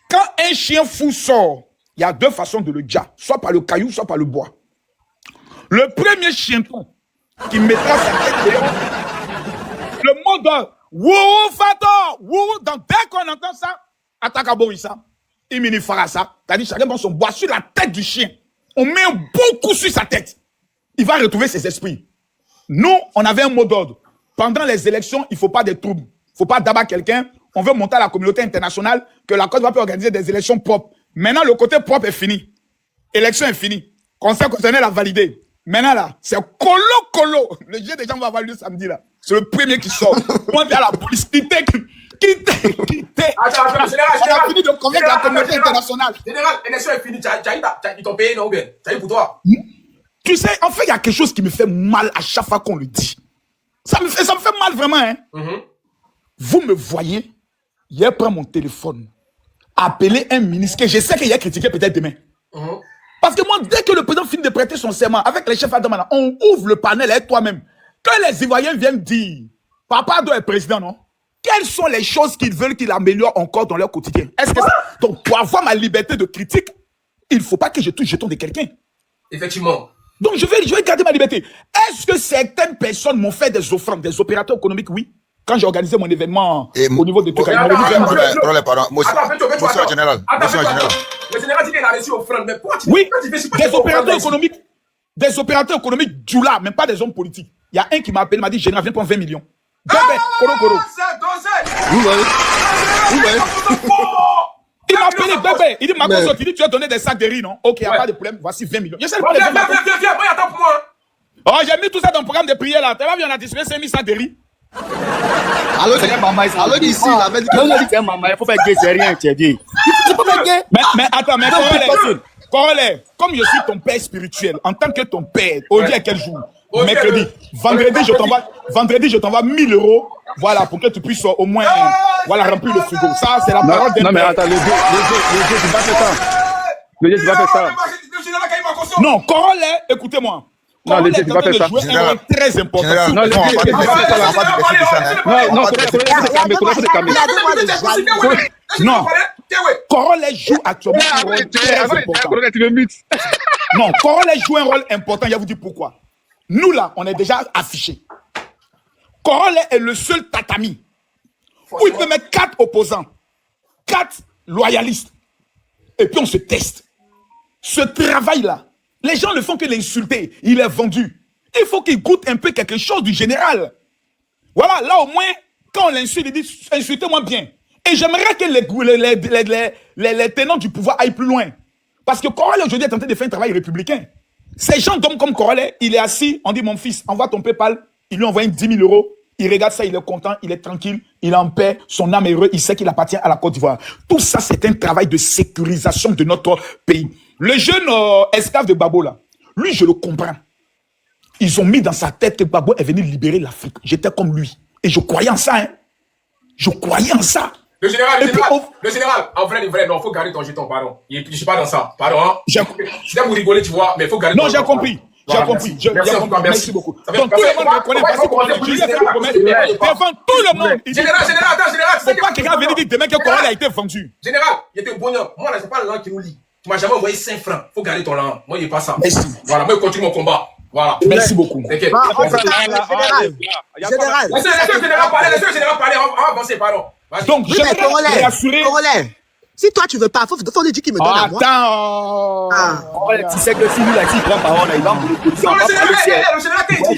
Quand un chien fou sort, il y a deux façons de le dire, soit par le caillou, soit par le bois. Le premier chienton qui mettra sa tête dehors, le mot de Ourou Fator, Ourou, donc dès qu'on entend ça, attaque à Borissa, Imini Farassa, c'est-à-dire chacun prend son bois sur la tête du chien. On met beaucoup sur sa tête. Il va retrouver ses esprits. Nous, on avait un mot d'ordre. Pendant les élections, il ne faut pas de troubles. Il ne faut pas d'abattre quelqu'un. On veut monter à la communauté internationale que la Côte d'Ivoire peut organiser des élections propres. Maintenant, le côté propre est fini. Élection est finie. Conseil constitutionnel a validé. Maintenant, là, c'est colo. Le jeu des gens va avoir lieu samedi, là. C'est le premier qui sort. On dit à la police, quittez. Attends, général. On a fini de convaincre la communauté internationale. Général, l'élection est finie. Ils t'ont payé, non, ou bien? Ça y est pour toi? Tu sais, en fait, il y a quelque chose qui me fait mal à chaque fois qu'on le dit. Ça me fait mal vraiment, hein. Vous me voyez, hier, prends mon téléphone, appeler un ministre que je sais qu'il a critiqué peut-être demain. Parce que moi, dès que le président finit de prêter son serment avec les chefs Adamana, on ouvre le panel avec toi-même. Que les Ivoiriens viennent dire, Papa doit être président, non? Quelles sont les choses qu'ils veulent qu'il améliore encore dans leur quotidien? Est-ce que donc, pour avoir ma liberté de critique, il ne faut pas que je touche le jeton de quelqu'un. Effectivement. Donc, je vais garder ma liberté. Est-ce que certaines personnes m'ont fait des offrandes, des opérateurs économiques? Oui. Quand j'ai organisé mon événement au niveau des trucs. Pardon, monsieur le général. Le général dit qu'il a reçu offrande, mais pourquoi tu des opérateurs économiques. Des opérateurs économiques du là, même pas des hommes politiques. Il y a un qui m'a appelé, m'a dit, général, viens prendre 20 millions. Koro. Il m'a appelé bébé. Il dit, ma consomme, il dit, tu as donné des sacs de riz, non? Ok, il n'y a pas de problème. Voici 20 millions. Viens, moi, attends pour moi. Oh, j'ai mis tout ça dans le programme de prière là. Tu vas voir, on a distribué 5 000 sacs de riz. Alors, c'est un maman. Alors, ici, il avait dit que c'est un maman. Il faut faire gay, c'est rien, tu es dit. Tu peux faire gay. Mais attends, Corollaire, comme je suis ton père spirituel, en tant que ton père, aujourd'hui à quel jour? Mercredi. Vendredi, je t'envoie 1 000 €. Voilà, pour que tu puisses au moins remplir le frigo. Ça, c'est la parole d'un père. Non, mais attends, le Dieu, c'est pas fait ça. Le Dieu, c'est pas fait ça. Non, Corollaire, écoutez-moi. Non, le Dieu, c'est pas fait ça. Jouer un rôle très important. Non, le Dieu, c'est pas fait ça. Non, Corollaire joue actuellement un rôle très important. Non, Corollaire joue un rôle important. Je vais vous dire pourquoi. Nous, là, on est déjà affichés. Corollaire est le seul tatami où il peut mettre 4 opposants, 4 loyalistes. Et puis on se teste. Ce travail-là, les gens ne font que l'insulter. Il est vendu. Il faut qu'il goûte un peu quelque chose du général. Voilà, là au moins, quand on l'insulte, il dit insultez-moi bien. Et j'aimerais que les tenants du pouvoir aillent plus loin. Parce que Corollaire aujourd'hui est en train de faire un travail républicain. Ces gens d'hommes comme Corollaire, il est assis, on dit mon fils, envoie ton PayPal, il lui envoie 10 000 €, il regarde ça, il est content, il est tranquille, il est en paix, son âme est heureuse, il sait qu'il appartient à la Côte d'Ivoire. Tout ça, c'est un travail de sécurisation de notre pays. Le jeune esclave de Gbagbo là, lui je le comprends. Ils ont mis dans sa tête que Gbagbo est venu libérer l'Afrique. J'étais comme lui. Et je croyais en ça, hein. Je croyais en ça. Le général, en vrai, non, faut garder ton jeton, pardon. Je suis pas dans ça, pardon, hein. Je vais vous rigoler, tu vois, mais faut garder ton jeton. Non, j'ai compris. J'ai compris. Merci beaucoup. Donc tout le monde me connaît parce que je lui ai fait une promesse devant tout le monde. Général, faut pas que quelqu'un vienne dire demain que Corollaire a été vendu. Général, il était bon. Moi, là, c'est pas le langue qui nous lit. Tu m'as jamais envoyé 5 francs. Faut garder ton langue. Moi, il n'est pas ça. Merci. Voilà, moi, je continue mon combat. Voilà. Merci beaucoup. Général. Général. Laissez le général parler. On va avancer, pardon. Donc, je vais rassurer. Corollaire. Si toi tu veux pas, faut lui dire qu'il me donne à moi. Attends. Tu sais que si lui là, s'il prend parole, il va me position. Non, le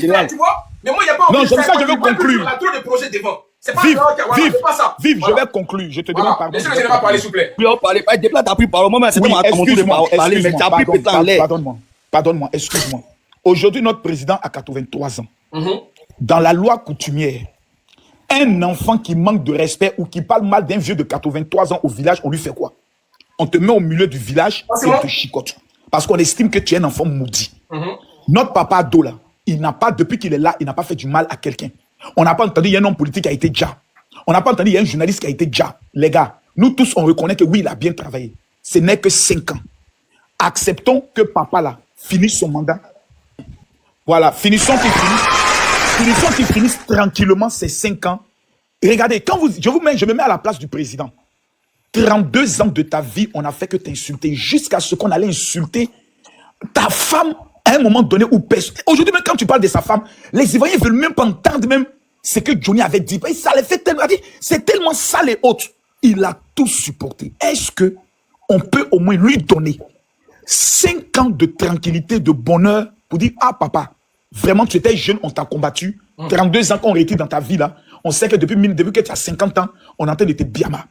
général, tu vois. Mais moi, il n'y a pas. Non, c'est ça que je veux conclure. Il y a trop de projets devant. C'est pas Vive, je vais conclure. Je te demande pardon. Laissez le général parler, s'il vous plaît. Puis on parlait pas. Depuis là, t'as pris parole. Moi, c'est moi qui ai parler, mais t'as pris peut-être en l'air. Pardonne-moi, excuse-moi. Aujourd'hui, notre président a 83 ans. dans la loi coutumière, un enfant qui manque de respect ou qui parle mal d'un vieux de 83 ans au village, on lui fait quoi? On te met au milieu du village et on te chicote. Parce qu'on estime que tu es un enfant maudit. Notre papa Ado, là, il n'a pas, depuis qu'il est là, il n'a pas fait du mal à quelqu'un. On n'a pas entendu, il y a un homme politique qui a été déjà. On n'a pas entendu, il y a un journaliste qui a été déjà. Les gars, nous tous, on reconnaît que oui, il a bien travaillé. Ce n'est que 5 ans. Acceptons que papa, là, finisse son mandat. Voilà, finissons qu'il finisse tranquillement ces 5 ans. Et regardez, je me mets à la place du président. 32 ans de ta vie, on n'a fait que t'insulter jusqu'à ce qu'on allait insulter ta femme à un moment donné où personne. Aujourd'hui, même quand tu parles de sa femme, les Ivoiriens ne veulent même pas entendre même ce que Johnny avait dit. Ça les fait tellement. C'est tellement sale et haute. Il a tout supporté. Est-ce que on peut au moins lui donner 5 ans de tranquillité, de bonheur pour dire, ah papa, vraiment tu étais jeune, on t'a combattu. 32 ans qu'on rétire dans ta vie là. On sait que depuis que tu as 50 ans, on est en train de te biama.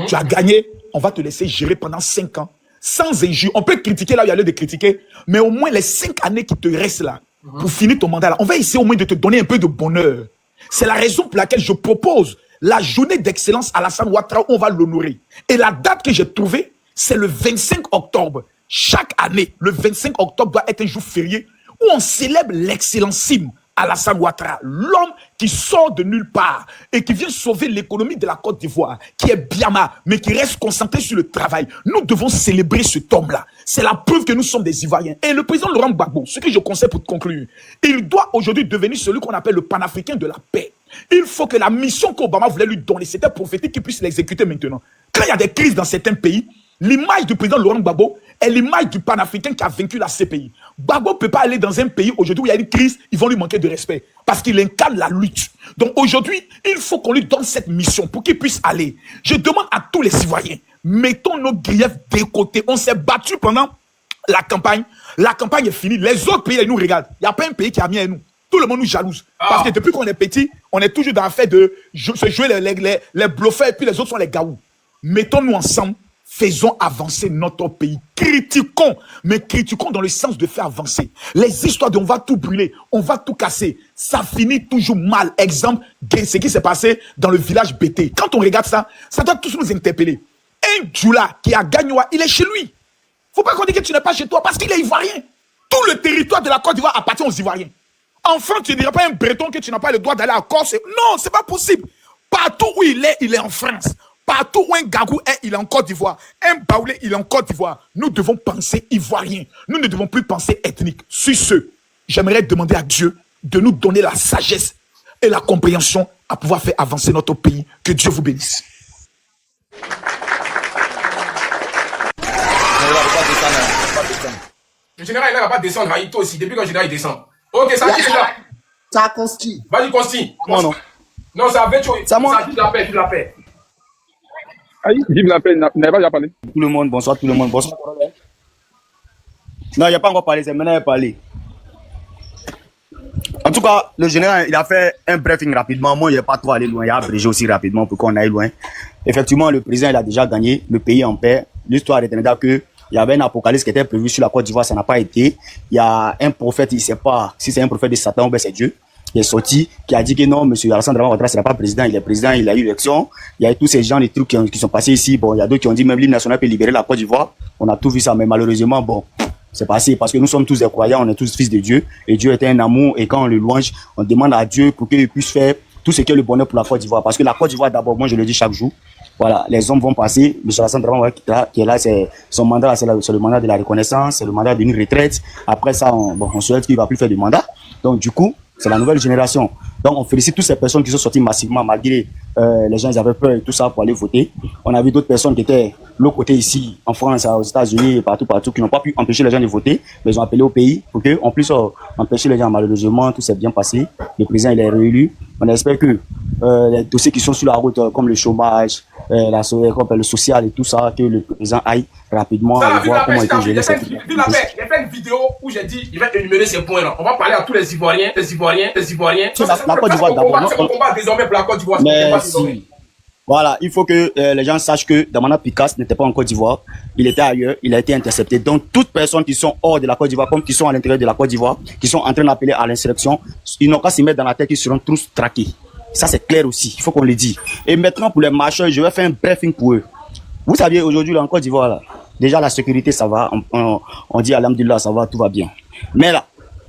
Tu as gagné, on va te laisser gérer pendant 5 ans. Sans injure. On peut critiquer là où il y a lieu de critiquer, mais au moins les 5 années qui te restent là, pour finir ton mandat là, on va essayer au moins de te donner un peu de bonheur. C'est la raison pour laquelle je propose la journée d'excellence Alassane Ouattara, on va l'honorer. Et la date que j'ai trouvée, c'est le 25 octobre. Chaque année, le 25 octobre doit être un jour férié où on célèbre l'excellentissime Alassane Ouattara, l'homme qui sort de nulle part et qui vient sauver l'économie de la Côte d'Ivoire, qui est Biama, mais qui reste concentré sur le travail. Nous devons célébrer cet homme-là. C'est la preuve que nous sommes des Ivoiriens. Et le président Laurent Gbagbo, ce que je conseille pour conclure, il doit aujourd'hui devenir celui qu'on appelle le panafricain de la paix. Il faut que la mission qu'Obama voulait lui donner, c'était prophétique qu'il puisse l'exécuter maintenant. Quand il y a des crises dans certains pays, l'image du président Laurent Gbagbo est l'image du panafricain qui a vaincu la CPI. Gbagbo ne peut pas aller dans un pays aujourd'hui où il y a une crise, ils vont lui manquer de respect parce qu'il incarne la lutte. Donc aujourd'hui, il faut qu'on lui donne cette mission pour qu'il puisse aller. Je demande à tous les Ivoiriens, mettons nos griefs de côté. On s'est battu pendant la campagne. La campagne est finie. Les autres pays, ils nous regardent. Il n'y a pas un pays qui a mis à nous. Tout le monde nous jalouse. Parce que depuis qu'on est petit, on est toujours dans la fait de se jouer les bluffeurs et puis les autres sont les gaous. Mettons-nous ensemble. Faisons avancer notre pays. Critiquons, mais critiquons dans le sens de faire avancer. Les histoires de on va tout brûler, on va tout casser, ça finit toujours mal. Exemple, ce qui s'est passé dans le village BT. Quand on regarde ça, ça doit tous nous interpeller. Un Djoula qui a Gagnoa, il est chez lui. Faut pas qu'on dise que tu n'es pas chez toi parce qu'il est ivoirien. Tout le territoire de la Côte d'Ivoire appartient aux Ivoiriens. Enfin, tu ne diras pas un Breton que tu n'as pas le droit d'aller à Corse. Non, c'est pas possible. Partout où il est en France. Partout où un Gagou est, il est en Côte d'Ivoire. Un Baoulé, il est en Côte d'Ivoire. Nous devons penser ivoirien. Nous ne devons plus penser ethnique. Sur ce, j'aimerais demander à Dieu de nous donner la sagesse et la compréhension à pouvoir faire avancer notre pays. Que Dieu vous bénisse. Le général, il n'a pas descendre. Toi aussi, depuis quand le général il descend. Ok, ça qui c'est là. Ça a Consti. Vas-y, Consti. Moi, non. Non, ça avait tué. Ça, moi. Ça, vive la paix, vive la paix. Aïe, vive la paix, vous n'avez pas déjà parlé. Tout le monde, bonsoir tout le monde, bonsoir. Non, il n'y a pas encore parlé, c'est maintenant qu'il a parlé. En tout cas, le général, il a fait un briefing rapidement. Moi, il n'est pas trop allé loin. Il a abrégé aussi rapidement pour qu'on aille loin. Effectivement, le président, il a déjà gagné. Le pays en paix. L'histoire est que il y avait un apocalypse qui était prévu sur la Côte d'Ivoire, ça n'a pas été. Il y a un prophète, il ne sait pas si c'est un prophète de Satan ou bien c'est Dieu, qui est sorti, qui a dit que non, monsieur Alassane Ouattara, ce n'est pas président, il est président, il a eu l'élection. Il y a eu tous ces gens, les trucs qui sont passés ici. Bon, il y a d'autres qui ont dit même l'hymne national peut libérer la Côte d'Ivoire. On a tout vu ça, mais malheureusement, bon, c'est passé parce que nous sommes tous des croyants, on est tous fils de Dieu. Et Dieu est un amour, et quand on le louange, on demande à Dieu pour qu'il puisse faire tout ce qui est le bonheur pour la Côte d'Ivoire. Parce que la Côte d'Ivoire, d'abord, moi je le dis chaque jour, voilà, les hommes vont passer. M. Alassane Ouattara qui est là, c'est son mandat, c'est le mandat de la reconnaissance, c'est le mandat d'une retraite. Après ça, on souhaite qu'il ne va plus faire de mandat. Donc du coup, c'est la nouvelle génération. Donc on félicite toutes ces personnes qui sont sorties massivement, malgré les gens ils avaient peur et tout ça pour aller voter. On a vu d'autres personnes qui étaient de l'autre côté ici, en France, aux États-Unis, partout, qui n'ont pas pu empêcher les gens de voter, mais ils ont appelé au pays pour qu'en plus empêcher les gens. Malheureusement, tout s'est bien passé. Le président il est réélu. On espère que les dossiers qui sont sur la route, comme le chômage, le social et tout ça, que le président aille rapidement et voir comment était géré cette situation. J'ai fait une vidéo où j'ai dit, il va énumérer ces points-là. On va parler à tous les Ivoiriens. La Côte d'Ivoire d'abord. C'est un combat désormais pour la Côte d'Ivoire. Merci. Voilà, il faut que les gens sachent que Damana Picasse n'était pas en Côte d'Ivoire, il était ailleurs, il a été intercepté. Donc, toutes personnes qui sont hors de la Côte d'Ivoire, comme qui sont à l'intérieur de la Côte d'Ivoire, qui sont en train d'appeler à l'insurrection, ils n'ont qu'à s'y mettre dans la tête qu'ils seront tous traqués. Ça, c'est clair aussi, il faut qu'on le dise. Et maintenant, pour les marcheurs, je vais faire un briefing pour eux. Vous saviez, aujourd'hui, là, en Côte d'Ivoire, là, déjà, la sécurité, ça va, on dit, alhamdulillah, ça va, tout va bien. Mais là,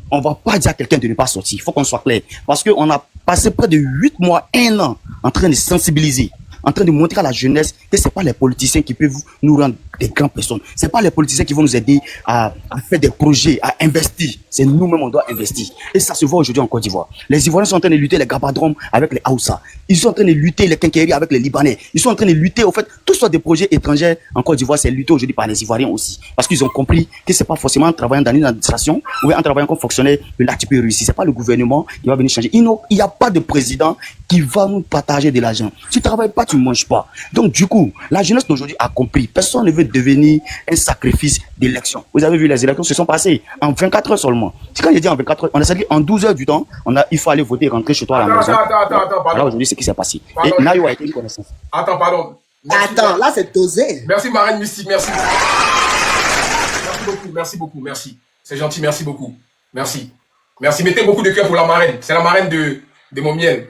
on va pas dire à quelqu'un de ne pas sortir, il faut qu'on soit clair. Parce qu'on a passé près de 8 mois, 1 an, en train de sensibiliser, en train de montrer à la jeunesse que c'est pas les politiciens qui peuvent nous rendre des grandes personnes. C'est pas les politiciens qui vont nous aider à faire des projets, à investir. C'est nous-mêmes, on doit investir. Et ça se voit aujourd'hui en Côte d'Ivoire. Les Ivoiriens sont en train de lutter les Gabadromes avec les Haoussa. Ils sont en train de lutter les Quinquéries avec les Libanais. Ils sont en train de lutter, au fait, tout soit des projets étrangers en Côte d'Ivoire, c'est lutter aujourd'hui par les Ivoiriens aussi. Parce qu'ils ont compris que c'est pas forcément en travaillant dans une administration ou en travaillant comme fonctionnaire que là tu peux réussir. C'est pas le gouvernement qui va venir changer. Il n'y a pas de président qui va nous partager de l'argent. Si tu travailles pas, tu manges pas. Donc du coup, la jeunesse d'aujourd'hui a compris. Personne ne veut devenir un sacrifice d'élection. Vous avez vu, les élections se sont passées en 24 heures seulement. C'est quand il dit en 24 heures, on a dit en 12 heures du temps, il faut aller voter et rentrer chez toi à la maison. Attends, Voilà aujourd'hui ce qui s'est passé. Et Nayo a été une connaissance. Attends, pardon. Merci, Attends, là c'est dosé. Merci Marraine Mystique, merci. Merci beaucoup, merci. C'est gentil, merci beaucoup. Merci. Merci, mettez beaucoup de cœur pour la marraine. C'est la marraine de mon miel.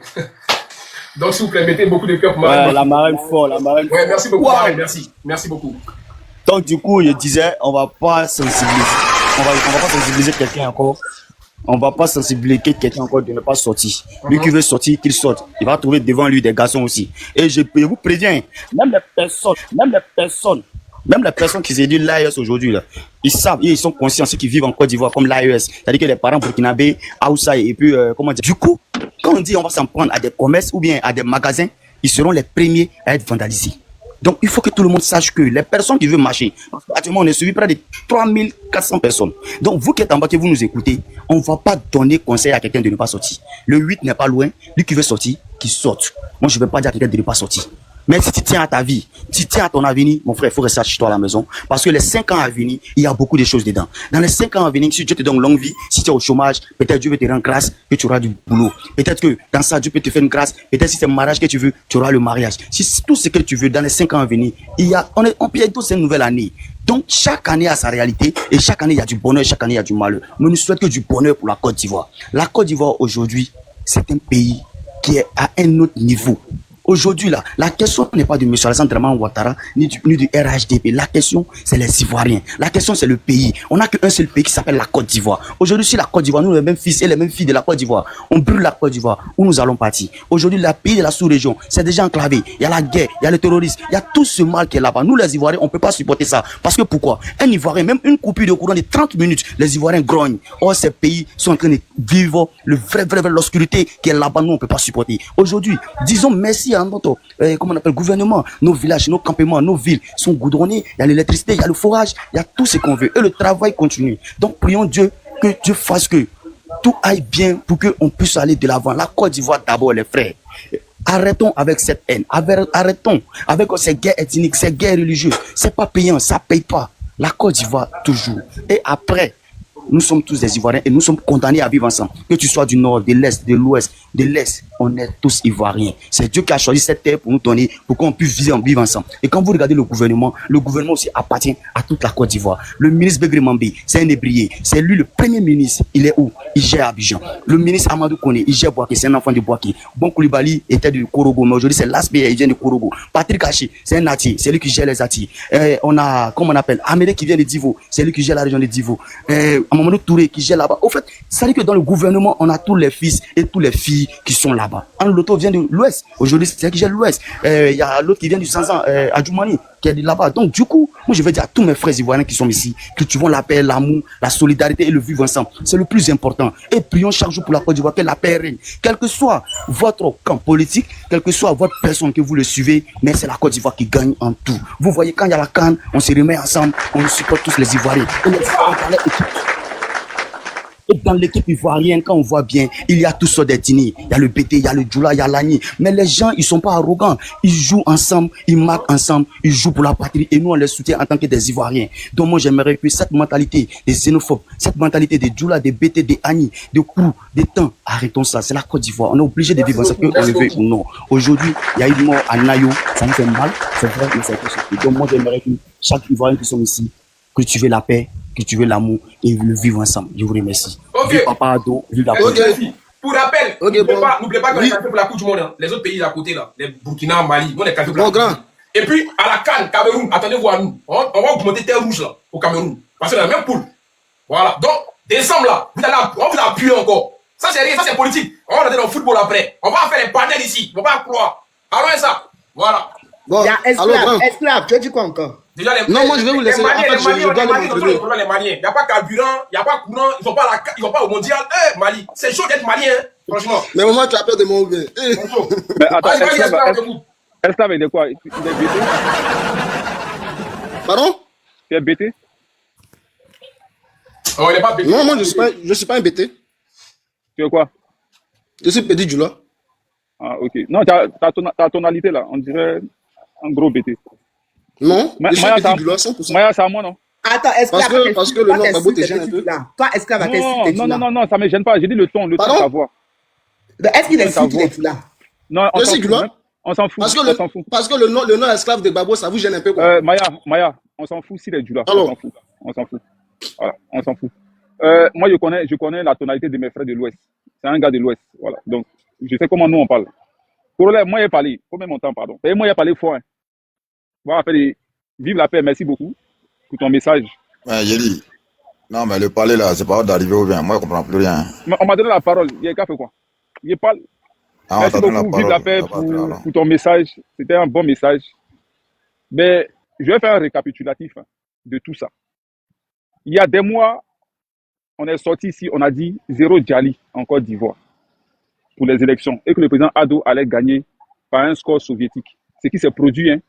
Donc s'il vous plaît, mettez beaucoup de cœur pour marraine. Ouais, la marraine fort, la marraine fort. Ouais, merci beaucoup marraine, merci. Merci beaucoup. Donc du coup, je disais, on va pas sensibiliser. On va pas sensibiliser quelqu'un encore. On va pas sensibiliser quelqu'un encore de ne pas sortir. Lui qui veut sortir, qu'il sorte. Il va trouver devant lui des garçons aussi. Et je vous préviens, même les personnes qui se disent l'AES aujourd'hui, là, ils savent, ils sont conscients, ceux qui vivent en Côte d'Ivoire comme l'AES. C'est-à-dire que les parents burkinabés, Aoussa et puis, comment dire. Du coup, quand on dit on va s'en prendre à des commerces ou bien à des magasins, ils seront les premiers à être vandalisés. Donc, il faut que tout le monde sache que les personnes qui veulent marcher, actuellement, on est suivi près de 3400 personnes. Donc, vous qui êtes en bas, que vous nous écoutez, on ne va pas donner conseil à quelqu'un de ne pas sortir. Le 8 n'est pas loin. Lui qui veut sortir, qu'il sorte. Moi, je ne vais pas dire à quelqu'un de ne pas sortir. Mais si tu tiens à ta vie, si tu tiens à ton avenir, mon frère, il faut rester chez toi à la maison. Parce que les 5 ans à venir, il y a beaucoup de choses dedans. Dans les 5 ans à venir, si Dieu te donne longue vie, si tu es au chômage, peut-être Dieu veut te rendre grâce que tu auras du boulot. Peut-être que dans ça, Dieu peut te faire une grâce. Peut-être si c'est le mariage que tu veux, tu auras le mariage. Si tout ce que tu veux dans les 5 ans à venir, on peut tous une nouvelle année. Donc, chaque année a sa réalité et chaque année, il y a du bonheur, chaque année, il y a du malheur. Nous ne souhaitons que du bonheur pour la Côte d'Ivoire. La Côte d'Ivoire, aujourd'hui, c'est un pays qui est à un autre niveau. Aujourd'hui, là, la question n'est pas de M. Alassane Dramane Ouattara, ni du RHDP. La question, c'est les Ivoiriens. La question, c'est le pays. On n'a qu'un seul pays qui s'appelle la Côte d'Ivoire. Aujourd'hui, si la Côte d'Ivoire, nous, les mêmes fils et les mêmes filles de la Côte d'Ivoire, on brûle la Côte d'Ivoire, où nous allons partir. Aujourd'hui, le pays de la sous-région, c'est déjà enclavé. Il y a la guerre, il y a le terrorisme, il y a tout ce mal qui est là-bas. Nous, les Ivoiriens, on ne peut pas supporter ça. Parce que pourquoi? Un Ivoirien, même une coupure de courant de 30 minutes, les Ivoiriens grognent. Or, ces pays sont en train de vivre l'obscurité qui est là-bas. Nous, on ne peut pas supporter. Aujourd'hui, disons merci à notre comment on appelle, gouvernement, nos villages, nos campements, nos villes sont goudronnés, il y a l'électricité, il y a le forage, il y a tout ce qu'on veut. Et le travail continue. Donc prions Dieu, que Dieu fasse que tout aille bien pour qu'on puisse aller de l'avant. La Côte d'Ivoire d'abord, les frères. Arrêtons avec cette haine. Arrêtons avec ces guerres ethniques, ces guerres religieuses. C'est pas payant, ça paye pas. La Côte d'Ivoire, toujours. Et après, nous sommes tous des Ivoiriens et nous sommes condamnés à vivre ensemble. Que tu sois du nord, de l'est, de l'ouest, de l'est, on est tous Ivoiriens. C'est Dieu qui a choisi cette terre pour nous donner, pour qu'on puisse vivre ensemble. Et quand vous regardez le gouvernement aussi appartient à toute la Côte d'Ivoire. Le ministre Begré Mambé, c'est un ébrié. C'est lui le premier ministre. Il est où? Il gère Abidjan. Le ministre Amadou Kone, il gère Boaké, c'est un enfant de Boaké. Bon Koulibaly était du Korogo, mais aujourd'hui c'est l'Aspé, il vient de Korogo. Patrick Haché, c'est un Nati, c'est lui qui gère les Ati. On a, comment on appelle, Amédée qui vient de Divo, c'est lui qui gère la région de Divo. Mamadou Touré qui gère là-bas. Au fait, ça veut dire que dans le gouvernement, on a tous les fils et toutes les filles qui sont là-bas. Un Loto vient de l'Ouest. Aujourd'hui, c'est qui gère l'Ouest. Il y a l'autre qui vient du Sansan, Adjoumani, qui est là-bas. Donc, du coup, moi, je veux dire à tous mes frères ivoiriens qui sont ici, cultivons la paix, l'amour, la solidarité et le vivre ensemble. C'est le plus important. Et prions chaque jour pour la Côte d'Ivoire, que la paix règne. Quel que soit votre camp politique, quelle que soit votre personne que vous le suivez, mais c'est la Côte d'Ivoire qui gagne en tout. Vous voyez, quand il y a la canne, on se remet ensemble, on supporte tous les Ivoiriens. Et les Ivoiriens Et dans l'équipe ivoirienne, quand on voit bien, il y a tous sortes d'ethnies. Il y a le BT, il y a le Djoula, il y a l'Ani. Mais les gens, ils sont pas arrogants. Ils jouent ensemble, ils marquent ensemble, ils jouent pour la patrie. Et nous, on les soutient en tant que des Ivoiriens. Donc moi, j'aimerais que cette mentalité des xénophobes, cette mentalité des Djoula, des BT, des Ani, des Kourou, des temps, arrêtons ça. C'est la Côte d'Ivoire. On est obligé de vivre ça, qu'on le veuille ou non. Aujourd'hui, il y a eu mort à Nayo. Ça nous fait mal. C'est vrai, mais c'est possible. Donc moi, j'aimerais que chaque Ivoirien qui sont ici, cultiver la paix, cultiver l'amour et le vivre ensemble. Je vous remercie. Ok. Vive Papa Ado, vive la paix. Ok. Pour rappel, n'oubliez pas qu'on est qualifié pour la Coupe du Monde. Hein. Les autres pays à côté, là, les Burkina, Mali, nous on est qualifié pour la Coupe du Monde. Et puis, à la CAN, Cameroun, attendez-vous à nous. On va augmenter terre rouge là, au Cameroun. Parce que c'est la même poule. Voilà. Donc, décembre là, on va vous appuyer encore. Ça, c'est rien, ça, c'est politique. On va regarder dans le football après. On va faire les panels ici. On va pas croire. Alors, ça. Voilà. Bon, esclave, tu as dit quoi encore? Déjà, Non, moi je vais vous laisser. En fait, je dois aller les Maliens. Il n'y a pas carburant, il n'y a pas courant, ils vont pas au mondial. Mali, c'est chaud d'être Malien, hein, franchement. Mais moment, tu as peur de mon ouvert. Mais attends, esclave, il est quoi? Il est BT? Pardon? Il est BT? Oh, il n'est pas BT. Non, moi je suis pas un BT. Tu es quoi? Je suis Petit Djoula. Ah, ok. Non, ta tonalité là, on dirait un gros BT. Non, je suis Petit Djoula, 100%. Maya, c'est à moi, non? Attends, esclave, parce que le nom Gbagbo te gêne un peu. Toi, esclave, à quel site t'es-tu là? Non, ça me gêne pas. J'ai dit le ton de ta voix. Est-ce qu'il est fou qu'il est là? Non, on s'en fout. Parce que le nom esclave de Gbagbo, ça vous gêne un peu, quoi. Maya, on s'en fout s'il est Djoula. On s'en fout. Voilà, on s'en fout. Moi, je connais la tonalité de mes frères de l'Ouest. C'est un gars de l'Ouest. Voilà. Donc, je sais comment nous on parle. Pour moi, il a parlé. Combien mon temps, pardon? Et moi, il a parlé fort. Hein. Voilà, vive la paix. Merci beaucoup pour ton message. Ouais, j'ai dit. Non, mais le parler là, c'est pas d'arriver au bien. Moi, je comprends plus rien. Mais on m'a donné la parole. Il y a qu'à faire quoi? Il parle. Merci beaucoup. Vive la paix pour ton message. C'était un bon message. Mais je vais faire un récapitulatif de tout ça. Il y a des mois, on est sorti ici, on a dit 0 Djali en Côte d'Ivoire pour les élections et que le président Ado allait gagner par un score soviétique. Ce qui s'est produit, hein,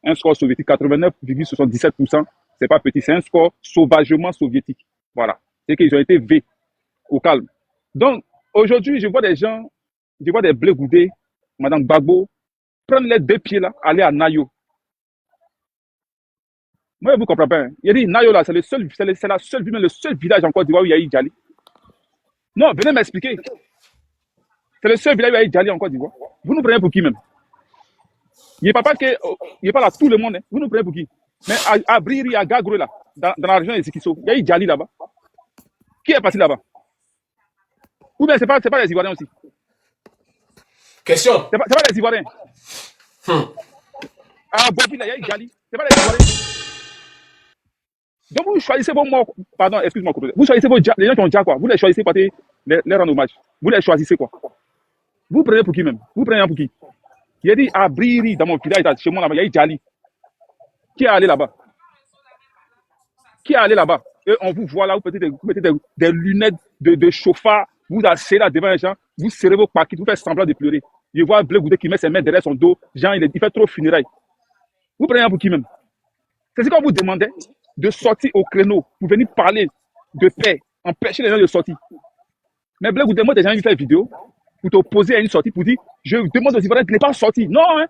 un score soviétique, 89,77%, c'est pas petit, c'est un score sauvagement soviétique. Voilà. C'est qu'ils ont été V au calme. Donc, aujourd'hui, je vois des gens, je vois des Blé Goudé, Madame Gbagbo, prendre les 2 pieds là, aller à Nayo. Moi, vous comprenez pas. Hein. Il a dit Nayo là, c'est la seule ville, le seul village en Côte d'Ivoire où il y a eu Djali. Non, venez m'expliquer. C'est le seul village où il y a eu Djali en Côte d'Ivoire. Vous nous prenez pour qui même? Il n'est pas là tout le monde. Hein. Vous nous prenez pour qui? Mais à Briri, à Gagro là, dans la région des Sikiso, il y a eu Djali là-bas. Qui est parti là-bas? Ou bien c'est pas les Ivoiriens aussi? Question. C'est pas les Ivoiriens. À Bobi là, il y a eu Djali. C'est pas les Ivoiriens. Donc vous choisissez vos morts. Pardon, excuse-moi. Vous choisissez les gens qui ont déjà quoi? Vous les choisissez pour les rendre hommage. Vous les choisissez quoi? Vous prenez pour qui même? Vous prenez pour qui? Il a dit à Briri, dans mon village, chez moi, là-bas, il y a eu Djali. Qui est allé là-bas? Qui est allé là-bas? Et on vous voit là, vous mettez des lunettes de chauffard, vous asseyez là devant les gens, vous serrez vos paquets, vous faites semblant de pleurer. Je vois Blé Goudé qui met ses mains derrière son dos, Jean, il fait trop funérailles. Vous prenez pour qui même? C'est ce qu'on vous demandait de sortir au créneau pour venir parler de paix, empêcher les gens de sortir. Mais Blé Goudé, moi, des gens qui font des vidéos pour t'opposer à une sortie, pour dire, je demande aux Ivoiriens de ne pas sortir. Non, hein.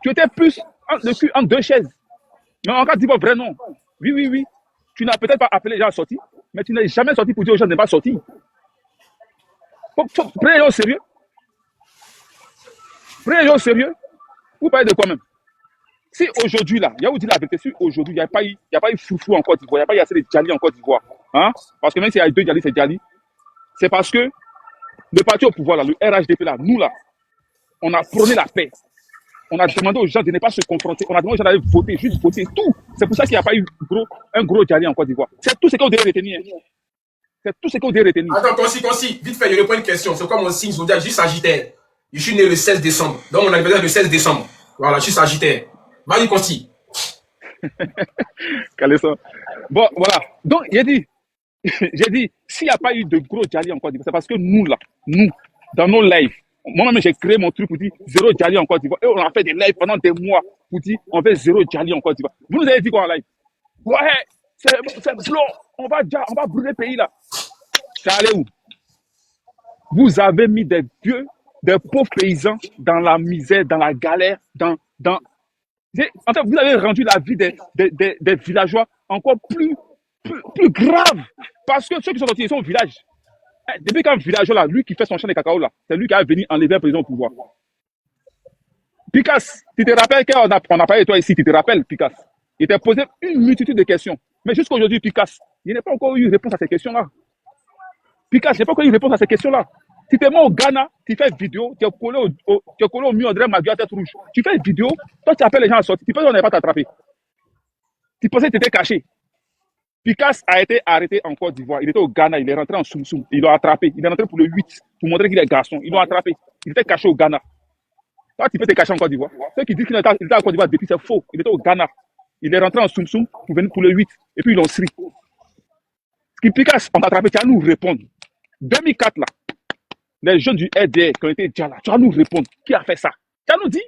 Tu étais plus le cul entre 2 chaises. Mais en cas d'Ivoire, vrai non. Oui. Tu n'as peut-être pas appelé les gens à sortir, mais tu n'es jamais sorti pour dire aux gens de ne pas sortir. Prenez les gens au sérieux. Prenez les gens au sérieux. Vous parlez de quoi même? Si aujourd'hui, là, il y a vous dit la vérité, si aujourd'hui, il n'y a pas eu foufou en Côte d'Ivoire, il n'y a pas eu assez de Djali en Côte d'Ivoire, hein? Parce que même s'il y a 2 Djali, c'est Djali, c'est parce que le parti au pouvoir, là, le RHDP, là, nous, là, on a prôné la paix. On a demandé aux gens de ne pas se confronter. On a demandé aux gens d'aller voter, juste voter, tout. C'est pour ça qu'il n'y a pas eu un gros Djali en Côte d'Ivoire. C'est tout ce qu'on devait retenir. C'est tout ce qu'on devait retenir. Attends, Consi, vite fait, je réponds une question. C'est quoi mon signe zodiaque? Je suis Sagittaire. Je suis né le 16 décembre. Donc, mon anniversaire est le 16 décembre. Voilà, je suis Sagittaire. Vas-y, Consi. Calez ça. Bon, voilà. Donc, j'ai dit, s'il n'y a pas eu de gros Djali en Côte d'Ivoire, c'est parce que nous, dans nos lives, moi-même, j'ai créé mon truc pour dire 0 Djali en Côte d'Ivoire. Et on a fait des lives pendant des mois pour dire on fait 0 Djali en Côte d'Ivoire. Vous nous avez dit quoi en live? Ouais, c'est blanc. On va brûler le pays là. C'est allé où? Vous avez mis des vieux, des pauvres paysans dans la misère, dans la galère, en fait, vous avez rendu la vie des villageois encore plus grave. Parce que ceux qui sont sortis, ils sont au village. Depuis qu'un villageois, là, lui qui fait son champ de cacao, là, c'est lui qui a venu enlever un président au pouvoir. Picasse, tu te rappelles qu'on a parlé de toi ici, tu te rappelles, Picasse? Il t'a posé une multitude de questions. Mais jusqu'à aujourd'hui, Picasse, il n'a pas encore eu réponse à ces questions-là. Picasse, il n'a pas encore eu réponse à ces questions-là. Tu te mets au Ghana, tu fais vidéo, tu es collé au mur, on dirait Magui à tête rouge. Tu fais vidéo, toi tu appelles les gens à sortir, tu penses qu'on n'allait pas t'attraper. Tu pensais que tu étais caché. Picasse a été arrêté en Côte d'Ivoire. Il était au Ghana, il est rentré en Soum Soum. Ils l'ont attrapé. Il est rentré pour le 8, pour montrer qu'il est garçon. Ils l'ont attrapé. Il était caché au Ghana. Toi, tu peux te cacher en Côte d'Ivoire. Ceux qui disent qu'il était en Côte d'Ivoire depuis, c'est faux. Il était au Ghana. Il est rentré en Soum Soum pour venir pour le 8. Et puis ils l'ont sri. Ce qui Picasse, on t'a attrapé, tu vas nous répondre. 2004, là, les jeunes du RDR qui ont été déjà là, tu vas nous répondre. Qui a fait ça? Tu vas nous dire.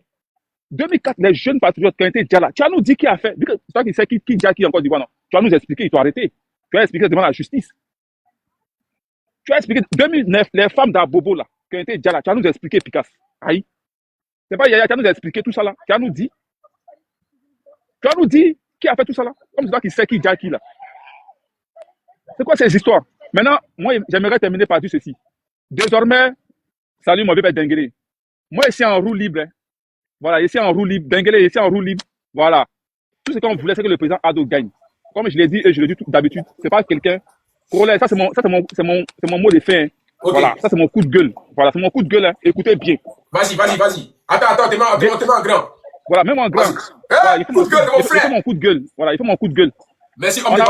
2004, les jeunes patriotes qui ont été déjà là, tu vas nous dire qui a fait. C'est toi qui sais qui en Côte d'Ivoire, non? Tu vas nous expliquer, ils t'ont arrêté. Tu vas expliquer devant la justice. Tu vas expliquer 2009, les femmes d'Abobo là, qui ont été déjà là, tu vas nous expliquer, Picasse. Aïe. C'est pas Yaya, tu vas nous expliquer tout ça là. Tu vas nous dire. Tu vas nous dire qui a fait tout ça là. Comme c'est toi qui sais qui déjà qui là. C'est quoi ces histoires? Maintenant, moi, j'aimerais terminer par dire ceci. Désormais, salut mon bébé Denguele. Moi, ici en roue libre. Hein. Voilà, ici en roue libre. Denguele, ici en roue libre. Voilà. Tout ce qu'on voulait, c'est que le président Ado gagne. Comme je l'ai dit et je le dis d'habitude, c'est pas quelqu'un. Ça c'est mon mot de fin. Hein. Okay. Voilà, ça c'est mon coup de gueule. Voilà, c'est mon coup de gueule. Hein. Écoutez bien. Vas-y. Attends, t'es même en grand. Voilà, même en grand. Voilà, il faut mon coup de gueule. Voilà, il faut mon coup de gueule. Merci, homme de